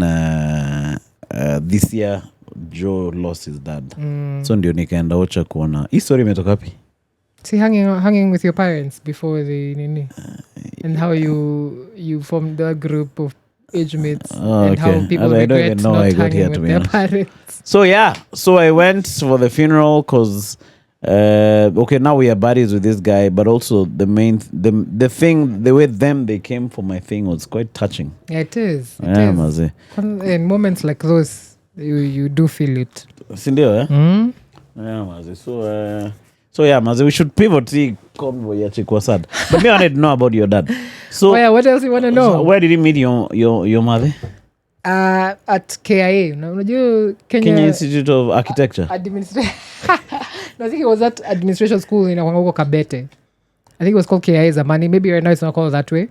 this year Joe lost his dad. So ndio nikaenda Ocha kuona. Hii story imetoka wapi? See, hanging with your parents before the nini, and how you formed the group of age mates, and how people regret not hanging with their parents. So yeah, so I went for the funeral because okay, now we are buddies with this guy, but also the way they came for my thing was quite touching. Yeah, it is. In moments like those, you do feel it. Sindio, eh? Yeah, mazi. So yeah, mazi, we should pivot. See, convo ya chikwa sad. But me, I wanted to know about your dad. So yeah, what else you want to know? So where did you meet your mother? At KIA. Kenya Institute of Architecture. I think it was at administration school in Wangoko Kabete. I think it was called KIA Zamani. Maybe right now it's not called that way.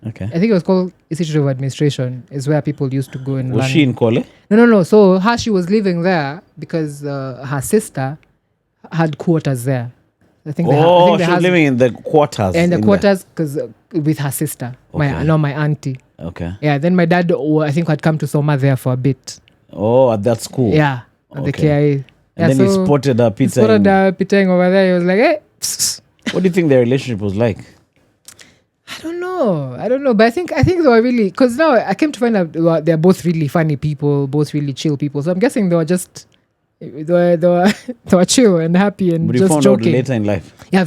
Okay. I think it was called Institute of Administration. Is where people used to go and learn. Was she in Kole? No. So she was living there because her sister had quarters there. I think she was living in the quarters. And the quarters because with her sister, okay. my auntie. Okay. Yeah. Then my dad, I think, had come to Soma there for a bit. Oh, at that school. Yeah, at the KIA. And then he spotted her pizza. Over there. He was like, hey. What do you think their relationship was like? I don't know. But I think they were really, because now I came to find out they're both really funny people, both really chill people. So I'm guessing they were just they were chill and happy and but just you found joking. out later in life. Yeah,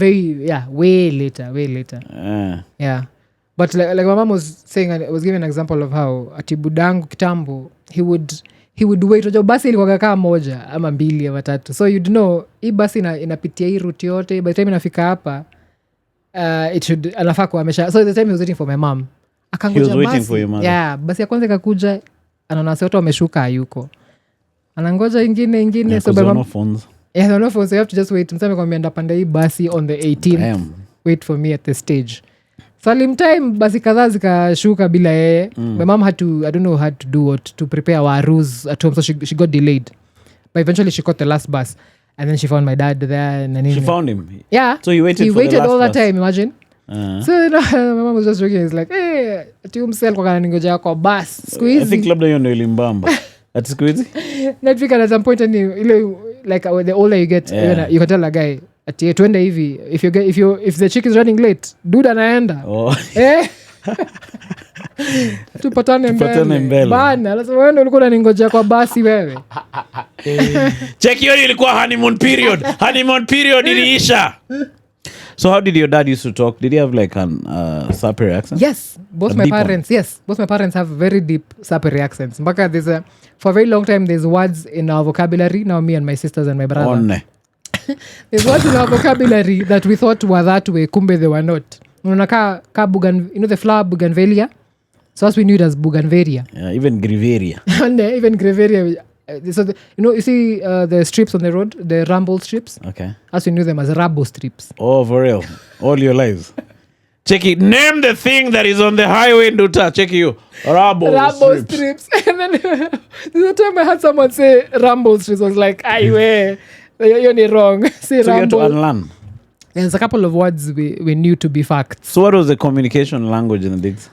way later. Yeah. But like my mom was saying, and I was giving an example of how atibudangu kitambo he would wait. Unajua basi ilikuwa kama moja ama mbili ama tatu. So you'd know hii basi inapitia hii route yote. By the time inafika hapa anafaa kuwa amesha. So the time he was waiting for my mom. He was waiting for your mother. Yeah, basi ya kwanza ikakuja anaona watu wameshuka hayuko. Anangoja ingine yeah, so by no phones. Yeah, no phones. So you have to just wait. Mseme kwa mienda panda hii basi on the 18th. Damn. Wait for me at the stage. Salim time basi kadhaa zikashuka bila yeye. My mom had to do what to prepare warus at home, so she got delayed. But eventually she caught the last bus, and then she found my dad there. And she found him. Yeah. So he waited all that time. Imagine. So my mom was just joking. It's like, hey, ati umsel kwa kaningoja kwa bus. Squeeze. I think labda hiyo ndio ilimbamba. At squeeze. Netflix at some point and like the older you get, you can tell a guy ati twende hivi, if the chick is running late, dude anaenda. Tupatane mbele bana. Lazima wewe ulikuwa unaningojea kwa basi wewe. Check hiyo ilikuwa honeymoon period iliisha. So how did your dad used to talk? Did he have like an Sapere accent? Yes, both my parents have very deep Sapere accents. Mpaka for a very long time there's words in our vocabulary. Now me and my sisters and my brother. There's words in our vocabulary that we thought were that way, kumbe they were not. Unaona the flower bougainvillea? So as we knew it as bougainvillea. Yeah, even griveria. Even griveria. So you see the strips on the road, the rumble strips? Okay. As we knew them as rabo strips. Oh, for real? All your lives? Check it. Name the thing that is on the highway in Nduta. Check you. Rambo strips. And then the time I had someone say Rambo strips, I was like, you're wrong. Say So you had to Rambo. unlearn. There's a couple of words we knew to be facts. So what was the communication language in the digs?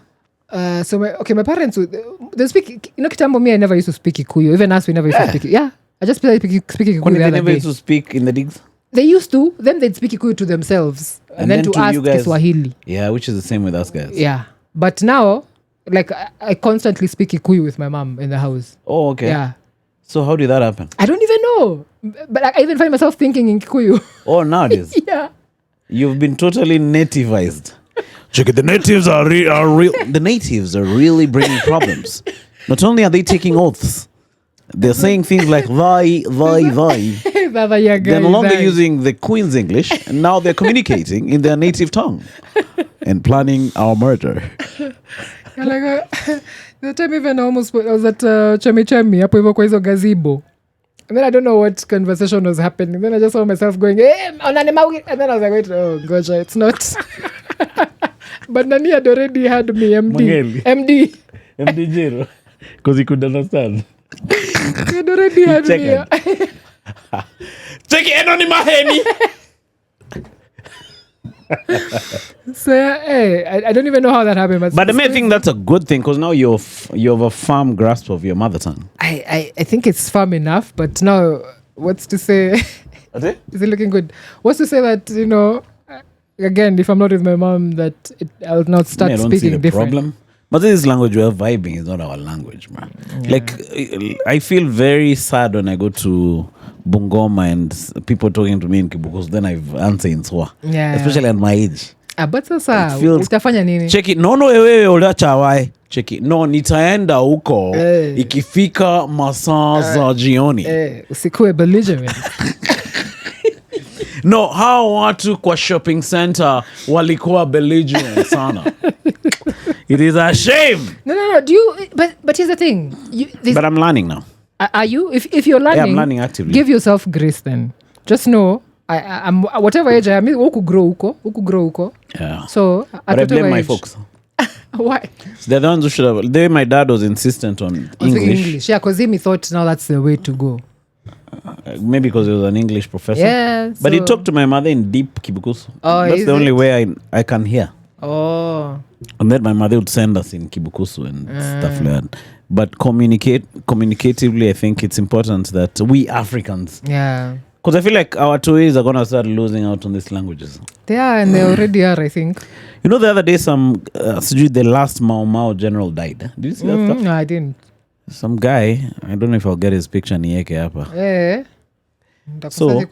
So my parents they speak. Kitambo, me, I never used to speak Kikuyu. Even us, we never used to speak. Yeah, I just speak Kikuyu When the they other never day. used to speak in the digs? They used to. Then they'd speak Kikuyu to themselves, and then to us you guys, Kiswahili. Yeah, which is the same with us guys. Yeah, but now, like I constantly speak Kikuyu with my mom in the house. Oh, okay. Yeah. So how did that happen? I don't even know, but I even find myself thinking in Kikuyu. Oh, nowadays. Yeah. You've been totally nativized. Check it. The natives are real. The natives are really bringing problems. Not only are they taking oaths, they're saying things like "vai." They're no longer using the Queen's English, and now they're communicating in their native tongue and planning our murder. Like, the time even I was at Chemi hapo hivyo kwa hizo gazebo. And then I don't know what conversation was happening. Then I just saw myself going, and then I was like, wait, oh gosh, it's not. But Nani had already had me MD Jero, because he could understand. He had already had me. Check it on my head. So I don't even know how that happened. But I think that's a good thing because now you have a firm grasp of your mother tongue. I think it's firm enough, but now what's to say? Is it looking good? What's to say that, again, if I'm not with my mom, that I'll not start speaking different. Problem. But this language we are vibing is not our language, man. Yeah. Like, I feel very sad when I go to Bungoma and people talking to me in Kibukus, then I've answered in Swa. Yeah. Especially at my age. But sasa, utafanya nini? Check it. No, wewe uliacha wai. Check it. No, nitaenda huko ikifika masaa za jioni. Usikue belligerent. No, hao watu kwa shopping center walikuwa belligerent sana. It is a shame. No. Do you? But here's the thing. But I'm learning now. Are you? If you're learning, I'm learning actively. Give yourself grace. Then just know, I'm whatever age I am. Uku grow uko. Yeah. So but I blame my folks. Why? They're the ones who should have. My dad was insistent on English. Yeah, because he thought now that's the way to go. Maybe because he was an English professor. Yeah. But he talked to my mother in deep Kibukusu. Oh, that's the only way I can hear. Oh. And then my mother would send us in Kibukusu and stuff like that. But communicatively, I think it's important that we Africans. Yeah. Because I feel like our Tuis are going to start losing out on these languages. They are, and they already are, I think. The other day, the last Mau general died. Did you see that stuff? No, I didn't. Some guy, I don't know if I'll get his picture nieke hapa. So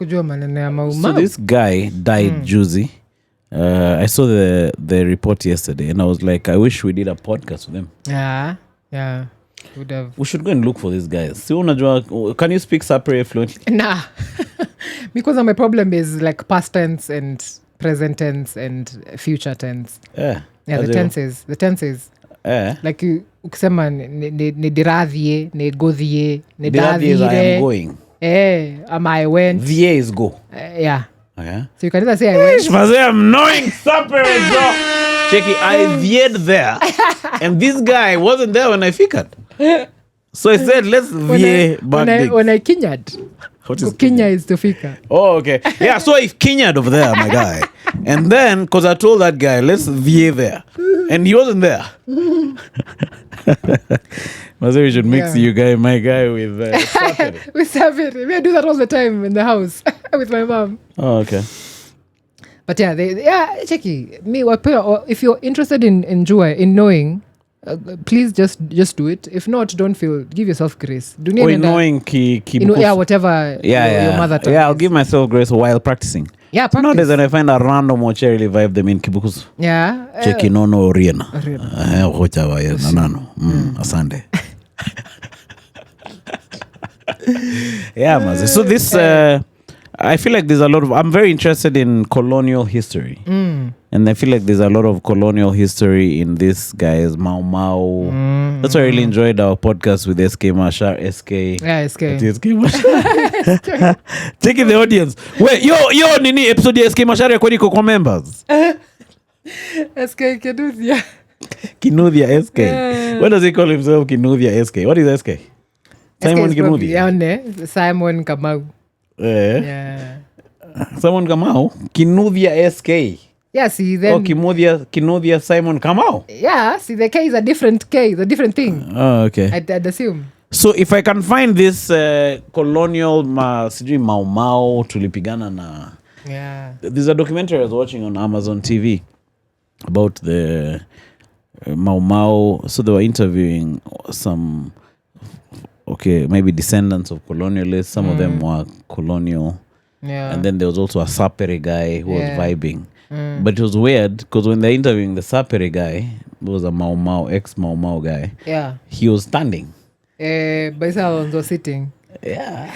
this guy died juicy. I saw the report yesterday and I was like, I wish we did a podcast with him. Yeah. Would have. We should go and look for these guys. Can you speak Sapere fluently? Nah. Because my problem is like past tense and present tense and future tense. Yeah, the tenses. Like ukisema ni diradhie, ni godhie, ni dadhire. Diradhie is I am going. Am I went. Vie is go. Yeah. Okay. So you can either say I went. I'm knowing Sapere, bro. Checky, I vied there. And this guy wasn't there when I figured. So I said, let's vie back. When I kinyad. What is Kenya is to fika. Oh, okay. Yeah, so I kinyad over there, my guy. And then, because I told that guy, let's vie there. And he wasn't there. Maybe we should mix my guy with Sapere. With Sapere. We do that all the time in the house with my mom. Oh, okay. But yeah, Checky. Me, if you're interested in knowing, please just do it. If not, don't feel. Give yourself grace. Knowing whatever your mother tongue. Yeah, I'll give myself grace while practicing. Yeah, practice. Nowadays, when I find a random really vibe them in Kibukusu. Yeah. Checky no Riena. Asande. Yeah, Mazi. So this, I feel like there's a lot of. I'm very interested in colonial history, and I feel like there's a lot of colonial history in this guys Mau. That's why I really enjoyed our podcast with SK Mashar. SK. Yeah, SK. SK Mashar. Taking the audience. Wait, yo, nini episode ya SK Mashar kwani kwa members. SK Kinuthia. Kinuthia SK. What does he call himself? Kinuthia SK. What is SK? Simon Kinuthia. Simon Kamau. Yeah. Simon Kamau? Kinuthia SK. Yeah, see then. Kinuthia Simon Kamau. Yeah, see the K is a different K, it's a different thing. Oh, okay. I'd assume. So if I can find this colonial sijui Mau Mau tulipigana na. Yeah. There's a documentary I was watching on Amazon TV about the Mau Mau. So they were interviewing some, maybe descendants of colonialists. Some of them were colonial. Yeah. And then there was also a Sapere guy who was vibing. But it was weird because when they're interviewing the Sapere guy, who was a Mau Mau, ex-Mau Mau guy, yeah, he was standing. Baisa was sitting. Yeah.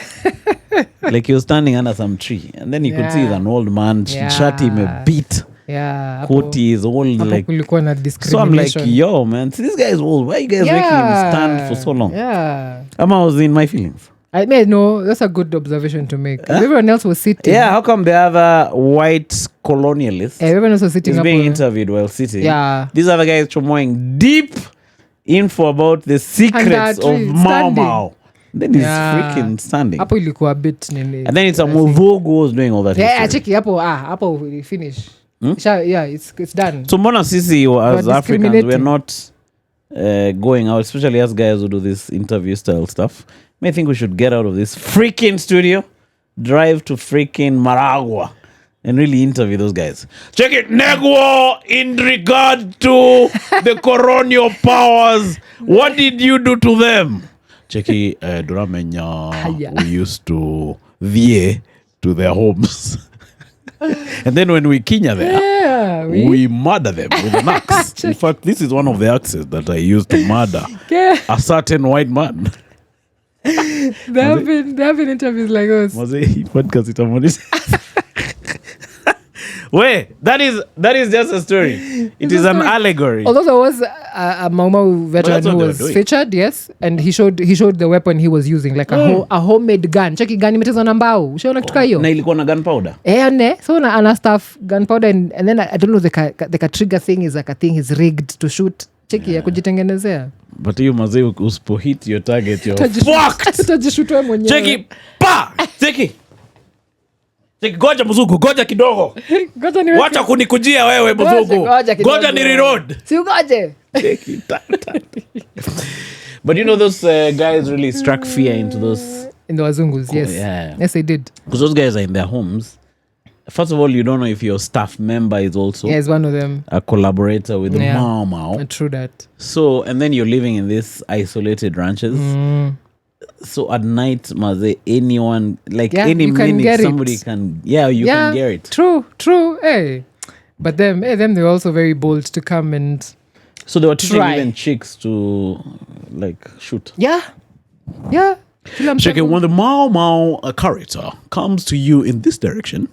Like he was standing under some tree. And then you could see he's an old man, shati me beat. Yeah. Koti is old. Like, so I'm like, yo, man, this guy is old. Why are you guys making him stand for so long? Yeah. I was in my feelings. I mean, no, that's a good observation to make. Everyone else was sitting. Yeah, how come the other white colonialists everyone else was sitting is up being interviewed while sitting? Yeah. These other guys chomoing deep info about the secrets of Mau Mau. Then he's freaking standing. Hapo ilikuwa bit nini. And then it's a Muvugu who's doing all that. Yeah, check hapo we finish. Yeah, it's done. So mbona sisi as Africans we're not going out, especially as guys who do this interview style stuff. I think we should get out of this freaking studio, drive to freaking Maragua, and really interview those guys. Check it, Negwo, in regard to the colonial powers, what did you do to them? Check it, Duramenya, we used to vie to their homes. And then when we kinya there, we murder them with an axe. In fact, this is one of the axes that I used to murder a certain white man. There have been interviews like those. Podcast itamonisha. Wait, that is just a story. It is an allegory. Although there was a Mau Mau veteran who was featured, yes, and he showed the weapon he was using, like a homemade gun. Cheki gun imetezwa na mbao. Ushaona kitu hiyo? Na ilikuwa na gunpowder. So ana stuff gunpowder and then I don't know the trigger thing is like a thing is rigged to shoot. Cheki ya kujitengenezea. But you must usipo hit your target you're fucked. Utajishutwa mwenyewe. Cheki pa. Cheki goja mzungu, goja kidogo. Wacha kunikujia wewe mzungu. Goja ni reload. Si ugoje. Cheki tata. But you know those guys really struck fear into those in the wazungus, yes. Yeah. Yes, they did. Because those guys are in their homes. First of all, you don't know if your staff member is also one of them, a collaborator with the Mau Mau. True that. So, and then you're living in these isolated ranches. So at night, anyone, like any minute, somebody can, you can get it. True. Hey. But them they're also very bold to come and so they were teaching even chicks to like shoot. Yeah. Check it. When the Mau Mau character comes to you in this direction,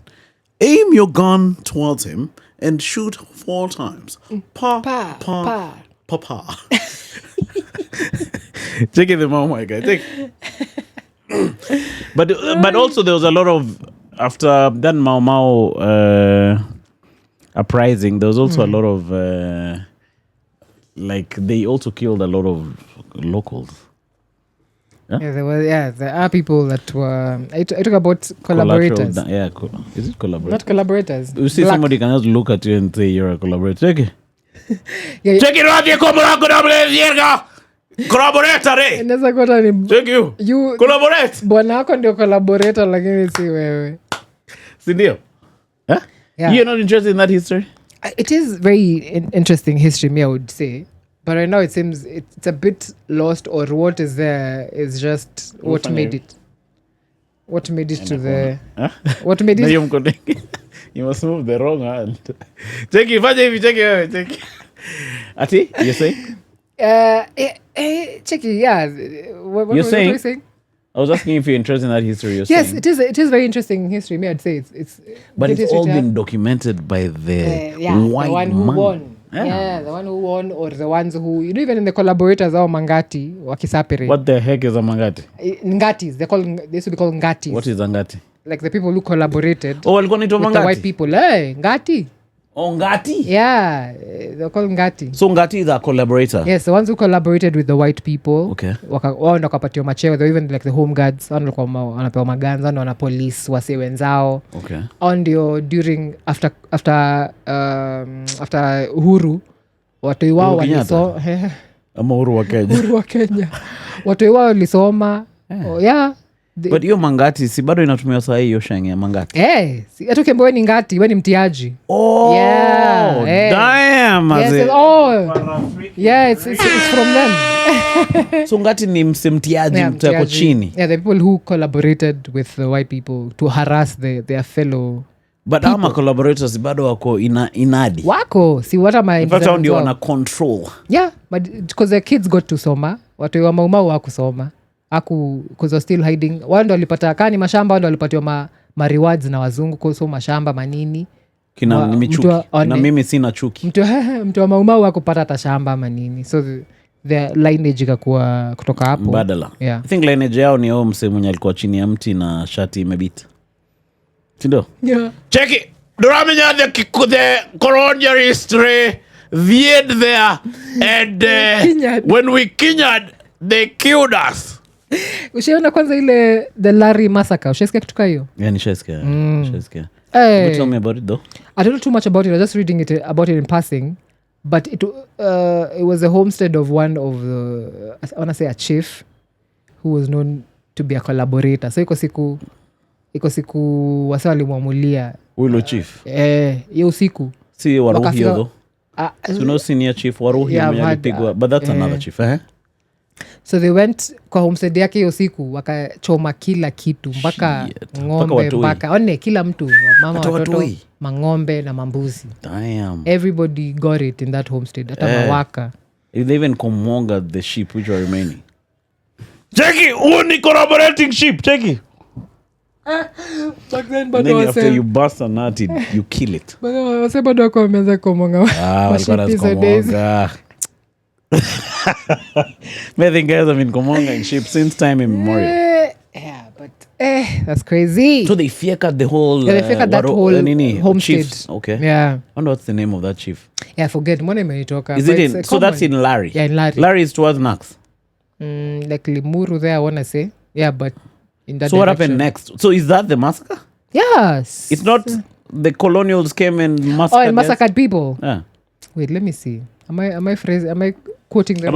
aim your gun towards him and shoot 4 times. Pa. Check it, the Mau Mau guy. But also there was a lot of, after that Mau Mau uprising, there was also a lot of like they also killed a lot of locals. There are people that were. I talk about collaborators. Is it collaborators? Not collaborators. You see, somebody can just look at you and say you're a collaborator. Check it. Check it out, collaborator. Inaweza kuwa ni check you. Collaborate. Bwana wako ndio collaborator lakini si wewe. Si ndio? You're not interested in that history? It is very interesting history, I would say. But right now it seems it's a bit lost, or what is there is just what made it. What made it to the... What made it... You must move the wrong hand. Check it. Ati, you're saying? Check it, yeah. What you're saying? What saying? I was asking if you're interested in that history. Yes, saying. It is very interesting history. I'd say it's. But it's all been documented by the white the one who won. Yeah, the one who won, or the ones who, even in the collaborators au Mangati wakisapere. What the heck is a Mangati? Ngatis. They used to be called Ngatis. What is a Ngati? Like the people who collaborated. Oh, walikuwa naitwa Mangati. The white people. Hey, Ngati. Ngati? Yeah, they're called Ngati. So Ngati is a collaborator? Yes, the ones who collaborated with the white people. Okay. Wao ndo wakapatiwa macheo. They even like the home guards. Wao ndo wanapewa maganza, ndo wana police wase wenzao. Okay. Wao ndio during after Uhuru watoi wao walisoma ama Uhuru wa Kenya. Uhuru wa Kenya. Watoi wao walisoma. Yeah. But hiyo mangati si bado inatumiwa saa hiyo shangi ya mangati. Hata ukiambiwa wewe ni ngati, wewe ni mtiaji. Yeah. Damn. It's from them. So ngati ni mtiaji mtu yako chini. Yeah, the people who collaborated with the white people to harass their fellow. But ama collaborators bado wako inadi. Wako, si what am I? In fact, ndio wana control. Yeah, but because the kids got to soma, watu wa maumau hawakusoma. Because still hiding. Wao ndo walipata kani mashamba, wao ndo walipatiwa ma rewards na wazungu kwa so mashamba manini. Kina michuki. Na mimi sina chuki. Mtu wa maumau hakupata hata shamba manini. So the lineage ikakuwa kutoka hapo. Mbadala. Yeah. I think lineage yao ni yao msee mwenye alikuwa chini ya mti na shati imebita. Sindo? Yeah. Check it. Duramenya the colonial history viewed there and when we kinyad they killed us. Ushaona kwanza ile the Larry massacre. Ushasikia kitu hiyo? Yeah, nishasikia. Tell me about it though. I don't know too much about it. I was just reading about it in passing. But it was a homestead of one of the, I want to say a chief who was known to be a collaborator. So iko siku wasa walimwamulia. Ulo chief? Hiyo siku. Si Waruhi though. So no senior chief Waruhi mwenye alipigwa. But that's another chief, So they went kwa homestead yake hiyo siku wakachoma kila kitu mpaka ng'ombe mpaka kila mtu mama watoto mang'ombe na mambuzi. Damn. Everybody got it in that homestead hata mawaka. They even commonga the sheep which are remaining. Cheki, ni collaborating sheep, cheki. Back then and then after you bust a nut you kill it. Wase bado wako wameanza kumonga. Walikuwa kumonga. I think guys have been commonga sheep since time immemorial. Yeah, but that's crazy. So they feared the whole they feared that whole homestead. Chiefs. Okay. Yeah. I wonder what's the name of that chief. Yeah, I forget. Mwone imenitoka. Is it in? So that's in Larry. Yeah, in Larry. Larry is towards Nax. Like Limuru there, I want to say. Yeah, but in that So direction. what happened next? So is that the massacre? Yes. It's not the colonials came and massacred. And massacred people. Yeah. Wait, let me see. Am I quoting them?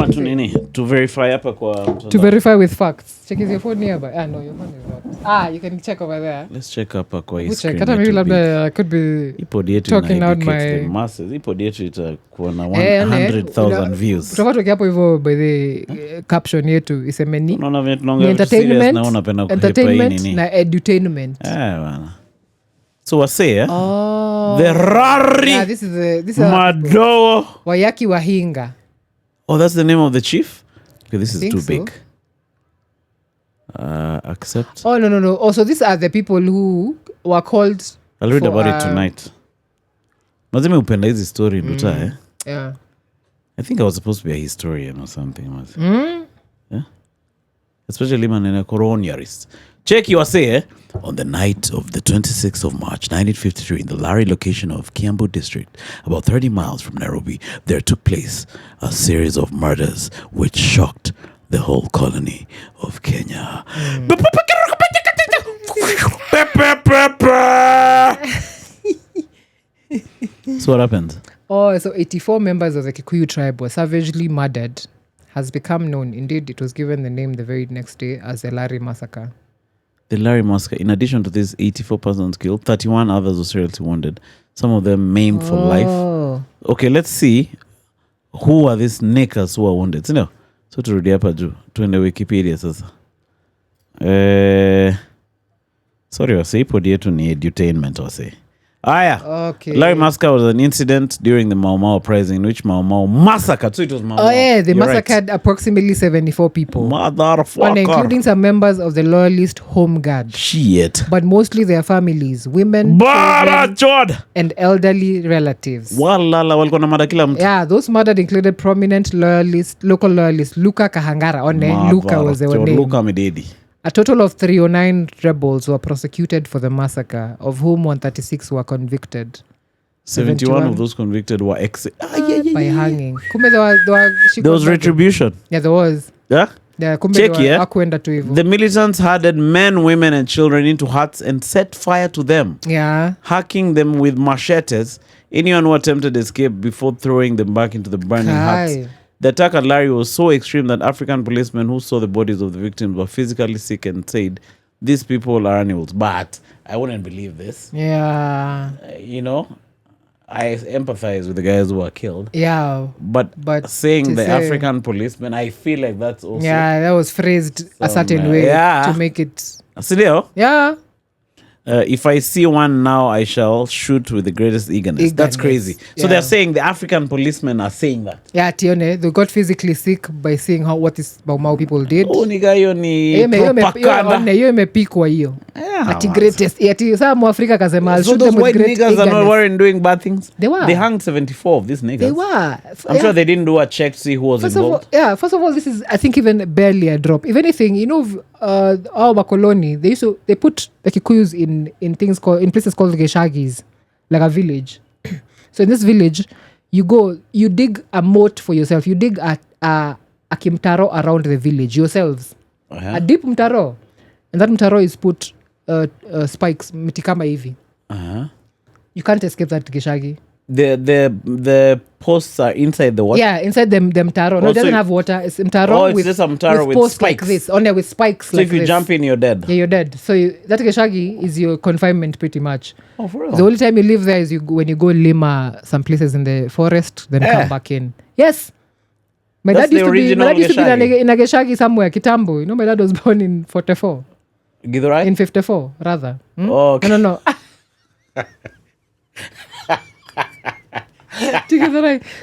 To verify hapa kwa to verify with facts. Check is your phone nearby. No, your phone is not. You can check over there. Let's check hapa kwa hii screen. Kata maybe I could be talking out my masses. Ipo dietu itakuwa na 100,000 views. Tutatoka hapo hivyo by the caption yetu isemeni. Unaona vile tunaongea serious na unapenda kuhepa hii nini? Na edutainment. Bana. So wase the rari. Yeah, this is Madowo Wayaki Wahinga. Oh, that's the name of the chief? Okay, this is too big. Accept. Oh, no. Also, these are the people who were called. I'll read about it tonight. Mazime upenda hizi story Nduta, Yeah. I think I was supposed to be a historian or something. Yeah? Especially manene colonialist. Check you say, on the night of the 26th of March, 1953, in the Larry location of Kiambu district, about 30 miles from Nairobi, there took place a series of murders which shocked the whole colony of Kenya. So what happened? So 84 members of the Kikuyu tribe were savagely murdered. Has become known. Indeed, it was given the name the very next day as the Larry Massacre. The Larry Massacre. In addition to this, 84 persons killed, 31 others were seriously wounded. Some of them maimed for life. Okay, let's see who are these niggers who are wounded. So turudi hapa juu tuende Wikipedia sasa. Sorry, wase ipo dietu ni edutainment wase. Okay. Larry Massacre was an incident during the Mau Mau uprising in which Mau Mau massacred. So it was Mau Mau. They massacred approximately 74 people. Motherfucker. Including some members of the loyalist home guard. Shit. But mostly their families, women, children, and elderly relatives. Walala walikuwa na mada kila mtu. Yeah, those murdered included prominent local loyalist Luka Kahangara. Luka was the name. Luka Mededi. A total of 309 rebels were prosecuted for the massacre, of whom 136 were convicted. 71 of those convicted were by hanging. Kumbe there was retribution. Yeah, there was. Yeah? Kumbe Check, the militants herded men, women, and children into huts and set fire to them. Yeah. Hacking them with machetes. Anyone who attempted to escape before throwing them back into the burning huts. The attack at Larry was so extreme that African policemen who saw the bodies of the victims were physically sick and said, these people are animals. But I wouldn't believe this. Yeah. I empathize with the guys who were killed. Yeah. But saying the African policemen, I feel like that's also... Yeah, that was phrased a certain way to make it... Yeah. If I see one now, I shall shoot with the greatest eagerness. That's crazy. So they're saying the African policemen are saying that. Yeah, Tione, they got physically sick by seeing what these Mau people did. Oh, niga hiyo ni propaganda. Hiyo imepikwa hiyo. Ati greatest. Ati saa Mwafrika kasema, so those white niggas are not worried doing bad things? They were. They hung 74 of these niggas. They were. I'm sure they didn't do a check to see who was involved. First of all, this is, I think, even barely a drop. If anything, our Bakoloni, they put the Kikuyus in places called Geshagis, like a village. So in this village, you dig a moat for yourself. You dig a kimtaro around the village yourselves. A deep mtaro. And that mtaro is put spikes, mitikama hivi. You can't escape that Geshagi. The posts are inside the water? Yeah, inside the mtaro. No, it doesn't have water. It's mtaro it's just a mtaro with posts spikes. Like this. Only with spikes so like if you jump in, you're dead? Yeah, you're dead. So that Geshagi is your confinement pretty much. Oh, for real? The only time you live there is when you go lima some places in the forest, then come back in. Yes. My dad used to be in a Geshagi somewhere, Kitambo. My dad was born in 44. Githurai? In 54, rather. Oh, okay. No.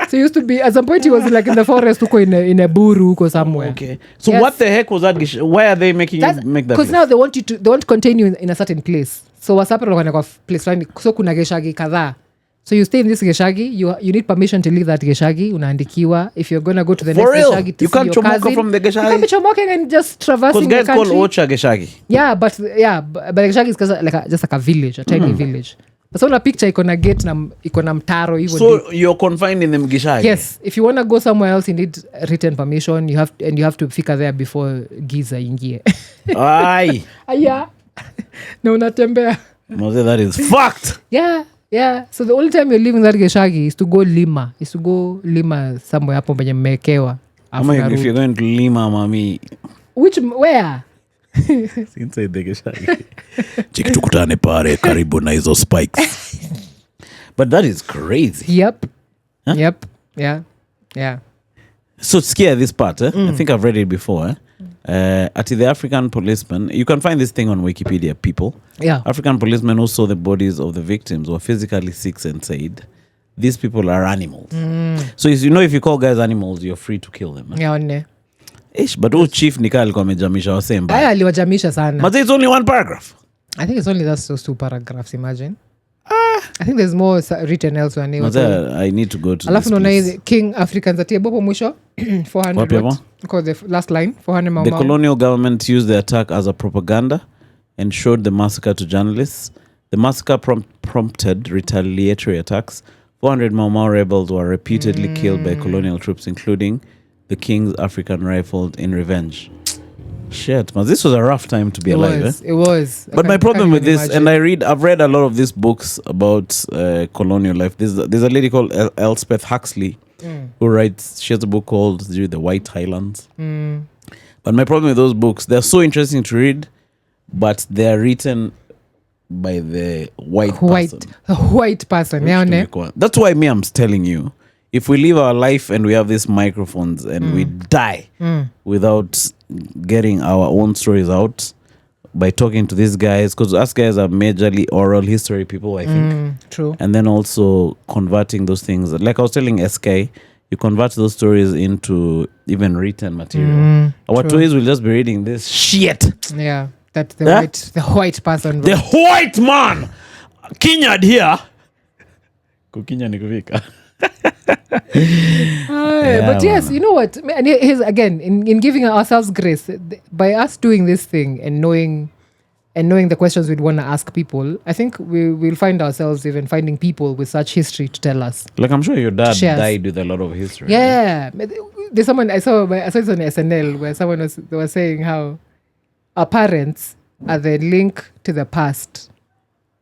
So used to be, at some point he was like in the forest in a buru or somewhere. Okay. So what the heck was that? Why are they making you make that? Because now they want to contain you in a certain place. So what's happening on a place like so kuna Geshagi kadhaa. So you stay in this Geshagi, you need permission to leave that Geshagi, unaandikiwa. If you're going to go to the next Geshagi to see your cousin. You can't chomoka from the Geshagi? You can't be chomoking and just traversing the country. Because guys call Ocha Geshagi. Yeah, but Geshagi is just like a village, a tiny village. So na picture iko na gate na iko na mtaro hivyo. So you're confined in the Geshagi? Yes. If you want to go somewhere else, you need written permission. You have to fika there before giza ingie. Aye. Aya. Na unatembea. Mose, that is fucked. Yeah. So the only time you're leaving that Geshagi is to go Lima. Somewhere hapo penye mmekewa. If you're going to Lima, mami. Where? Inside the Geshagi. Chiki tukutane pare karibu na hizo spikes. But that is crazy. Yep. Huh? Yep. Yeah. So scare this part. I think I've read it before. At the African policemen, you can find this thing on Wikipedia, people. Yeah. African policemen who saw the bodies of the victims were physically sick and said, these people are animals. So if you call guys animals, you're free to kill them. Yeah, but who chief nika alikuwa amejamisha wasee mbaya. Aliwajamisha sana. But it's only one paragraph. I think it's only those 2 paragraphs, imagine. I think there's more written elsewhere. I need to go to alafu naona King Africans atie bopo mwisho 400 because the last line 400 Mau. The colonial government used the attack as a propaganda and showed the massacre to journalists. The massacre prompted retaliatory attacks. 400 Mau rebels were repeatedly killed by colonial troops, including the King's African Rifles in revenge. Shit, man, this was a rough time to be alive. It was. But my problem with this, and I've read a lot of these books about colonial life. There's a lady called Elspeth Huxley who writes. She has a book called The White Highlands. But my problem with those books, they're so interesting to read, but they're written by the white person. That's why I'm telling you. If we live our life and we have these microphones and we die without getting our own stories out by talking to these guys, because us guys are majorly oral history people, I think. True. And then also converting those things. Like I was telling SK, you convert those stories into even written material. Our toys will just be reading this shit. Yeah. That the white person. The white man! Kinyad here. Kukinya ni kufika. But yes, you know what? And here's again in giving ourselves grace by us doing this thing and knowing and knowing the questions we'd want to ask people, I think we'll find ourselves even finding people with such history to tell us. Like I'm sure your dad Shares. died with a lot of history. Yeah. There's someone I saw it on SNL where they were saying how our parents are the link to the past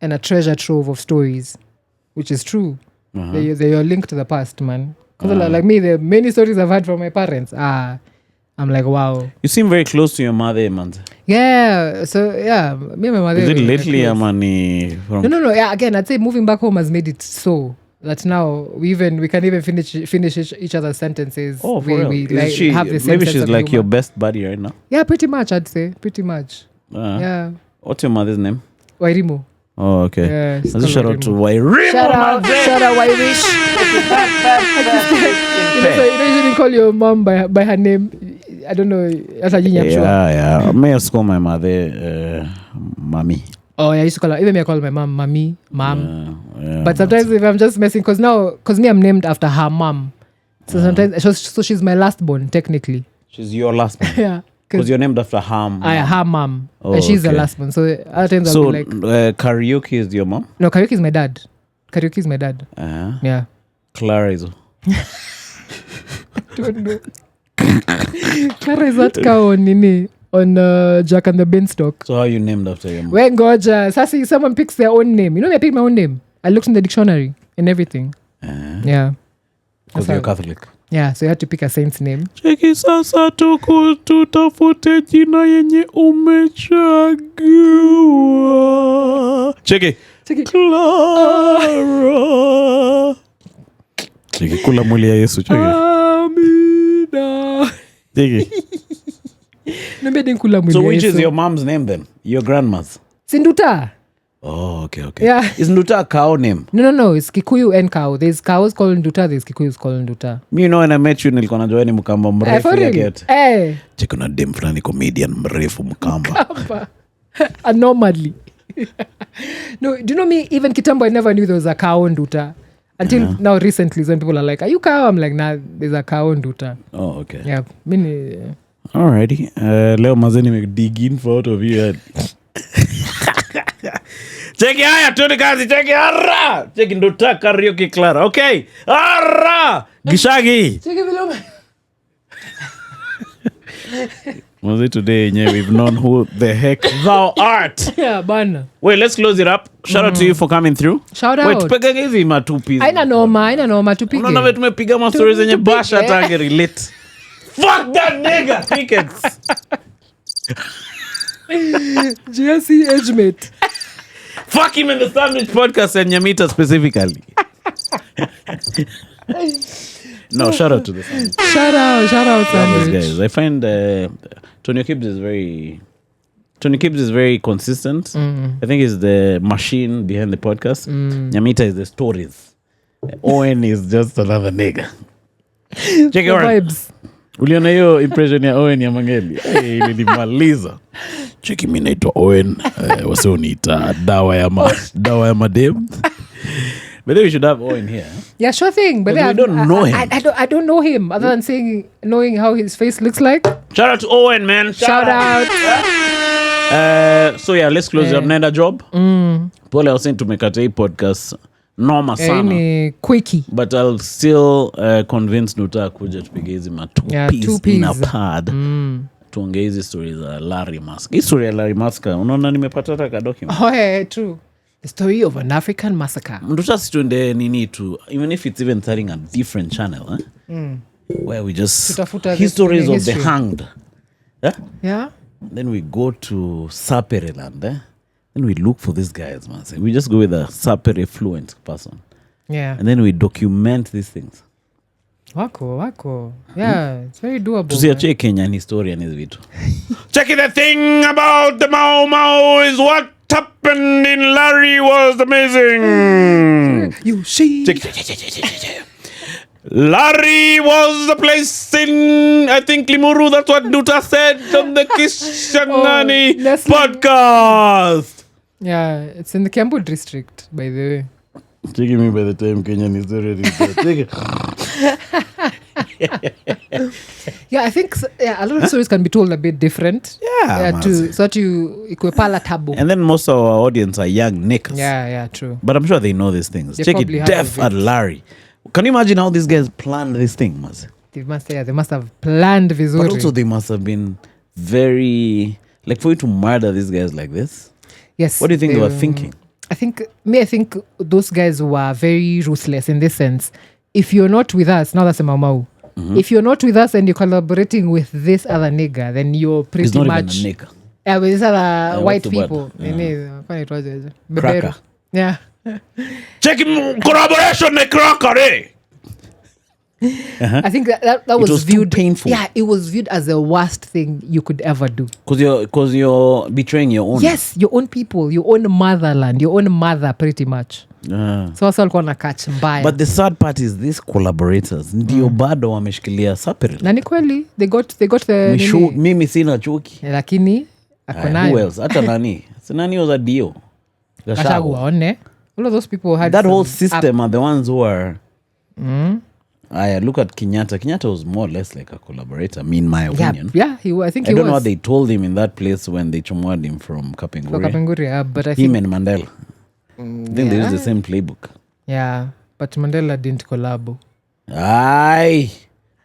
and a treasure trove of stories, which is true. They're your link to the past, man. Because like me, there are many stories I've had from my parents. I'm like, wow. You seem very close to your mother, man. Yeah. So yeah, me and my mother. Is it were lately, close. Amani? No. Yeah, again, I'd say moving back home has made it so that now we can even finish each other's sentences. Oh, for real? We Is like she, have the same maybe sense she's of like humor. your best buddy right now. Yeah, pretty much. I'd say pretty much. Yeah. What's your mother's name? Wairimu. Oh, okay. Yeah, it's Let's shout called out to Wairimu. Shout out, Wairish. You usually call your mom by her name. I don't know. That's a genius. Yeah. May I call my mother, Mommy. Oh, yeah, I used to call her. Even me, I call my mom, Mommy, Mom. Yeah, But sometimes if I'm just messing, because me, I'm named after her mom. So sometimes, so she's my last born, technically. She's your last one. Yeah. Because you're named after Ham. Her mom. Oh, and she's the okay. last one. So other times I'll So be like... karaoke is your mom? No, karaoke is my dad. Yeah. Clara is... Don't know. Clara is that cow on Nini, on Jack and the Beanstalk. So how are you named after your mom? When Goja, Sasi, someone picks their own name. You know, I picked my own name. I looked in the dictionary and everything. Yeah. Because you're Catholic. Yeah, so you had to pick a saint's name. Cheki sasa tutafute jina yenye umechagua. Cheki. Clara. Cheki kula mwili ya Yesu. Cheki. Amina. Cheki. So which is your mom's name then? Your grandma's? Nduta. Oh, okay. Yeah. Is Nduta a cow name? No. It's Kikuyu and cow. There's cows called Nduta. There's Kikuyus called Nduta. Me, when I met you, nilikuwa najua ni mkamba mrefu ya get. Cheki na dem fulani comedian mrefu mkamba. Anomaly. No, do you know me? Even Kitambo, I never knew there was a cow Nduta. Until now recently, when people are like, are you cow? I'm like, nah, there's a cow Nduta. Oh, okay. Yeah. Alrighty. Leo mazeni me dig in for out of you. Cheki haya, tuende kazi. Cheki arra. Cheki Nduta karaoke Clara. Okay. Arra. Gishagi. Cheki vile. Was it today? Yeah, we've known who the heck thou art. Yeah, bana. Wait, let's close it up. Shout out to you for coming through. Shout out. Wait, tupega hizi matupi. Haina noma tupige. Unaona wewe tumepiga ma stories zenye basha tange relate. Fuck that nigga. Crickets. GSC age mate. Fuck him in the Sandwich Podcast and Nyamita specifically. No, shout out to the Sandwich. Shout out Sandwich. Guys, I find Tony Gibbs is very consistent. I think he's the machine behind the podcast. Nyamita is the stories. Owen is just another nigga. Check your vibes. Uliona hiyo impression ya Owen ya Mangeli. Ilinimaliza. Cheki mimi naitwa Owen. Wasio niita dawa ya madem. But then we should have Owen here. Yeah, sure thing. But we don't know him. I don't know him other than knowing how his face looks like. Shout out to Owen, man. Shout out. So yeah, let's close up. Naenda job. Pole, I was saying to make a podcast. Noma sana. Any quickie. But I'll still convince Nduta kuja tupige hizi two peas in a pod. Tuongee hizi stories za Larry Musk. Hii story ya Larry Musk, unaona nimepata hata ka document. Oh, yeah, true. The story of an African massacre. Nduta situende nini tu, even if it's even starting a different channel, where we just histories of the hanged. Yeah. Then we go to Sapereland, then we look for these guys, man. So we just go with a Sapere fluent person. Yeah. And then we document these things. Wako. Yeah, it's very doable. Tusiache Kenyan historian hizi vitu. Check the thing about the Mau is what happened in Larry was amazing. You see. Larry was the place in, I think, Limuru. That's what Nduta said on the Kishangani podcast. Yeah, it's in the Kiambu district, by the way. Taking me by the time Kenyan historian is there. Yeah, I think a lot of stories can be told a bit different. So that you ikwe palatable. And then most of our audience are young niggas. Yeah, true. But I'm sure they know these things. They Check it, probably have Def of it. and Larry. Can you imagine how these guys planned this thing, Maz? They must have planned vizuri. But also they must have been very, like, for you to murder these guys like this. Yes. What do you think they were thinking? I think those guys were very ruthless in this sense. If you're not with us, now that's a mamau. If you're not with us and you're collaborating with this other nigga, then you're pretty He's not much even a nigga. Yeah, with these other white what's the people. word? Cracker. Yeah. Check him, collaboration, cracker, eh? I think that was too viewed painful. Yeah, it was viewed as the worst thing you could ever do. Because you're betraying your own. Yes, your own people, your own motherland, your own mother, pretty much. So wasa walikuwa na catch mbaya. But the sad part is these collaborators ndio bado wameshikilia separate. Na ni kweli they got the mimi sina chuki. Lakini Who else? Hata nani? Nani was a dio? Gachagua one. All of those people had that whole system are the ones who are look at Kenyatta. Kenyatta was more or less like a collaborator, in my opinion. Yeah, I think he was. I don't know what they told him in that place when they chumwad him from Kapenguri. But I think him and Mandela. I think they use the same playbook. Yeah, but Mandela didn't collab. Aye.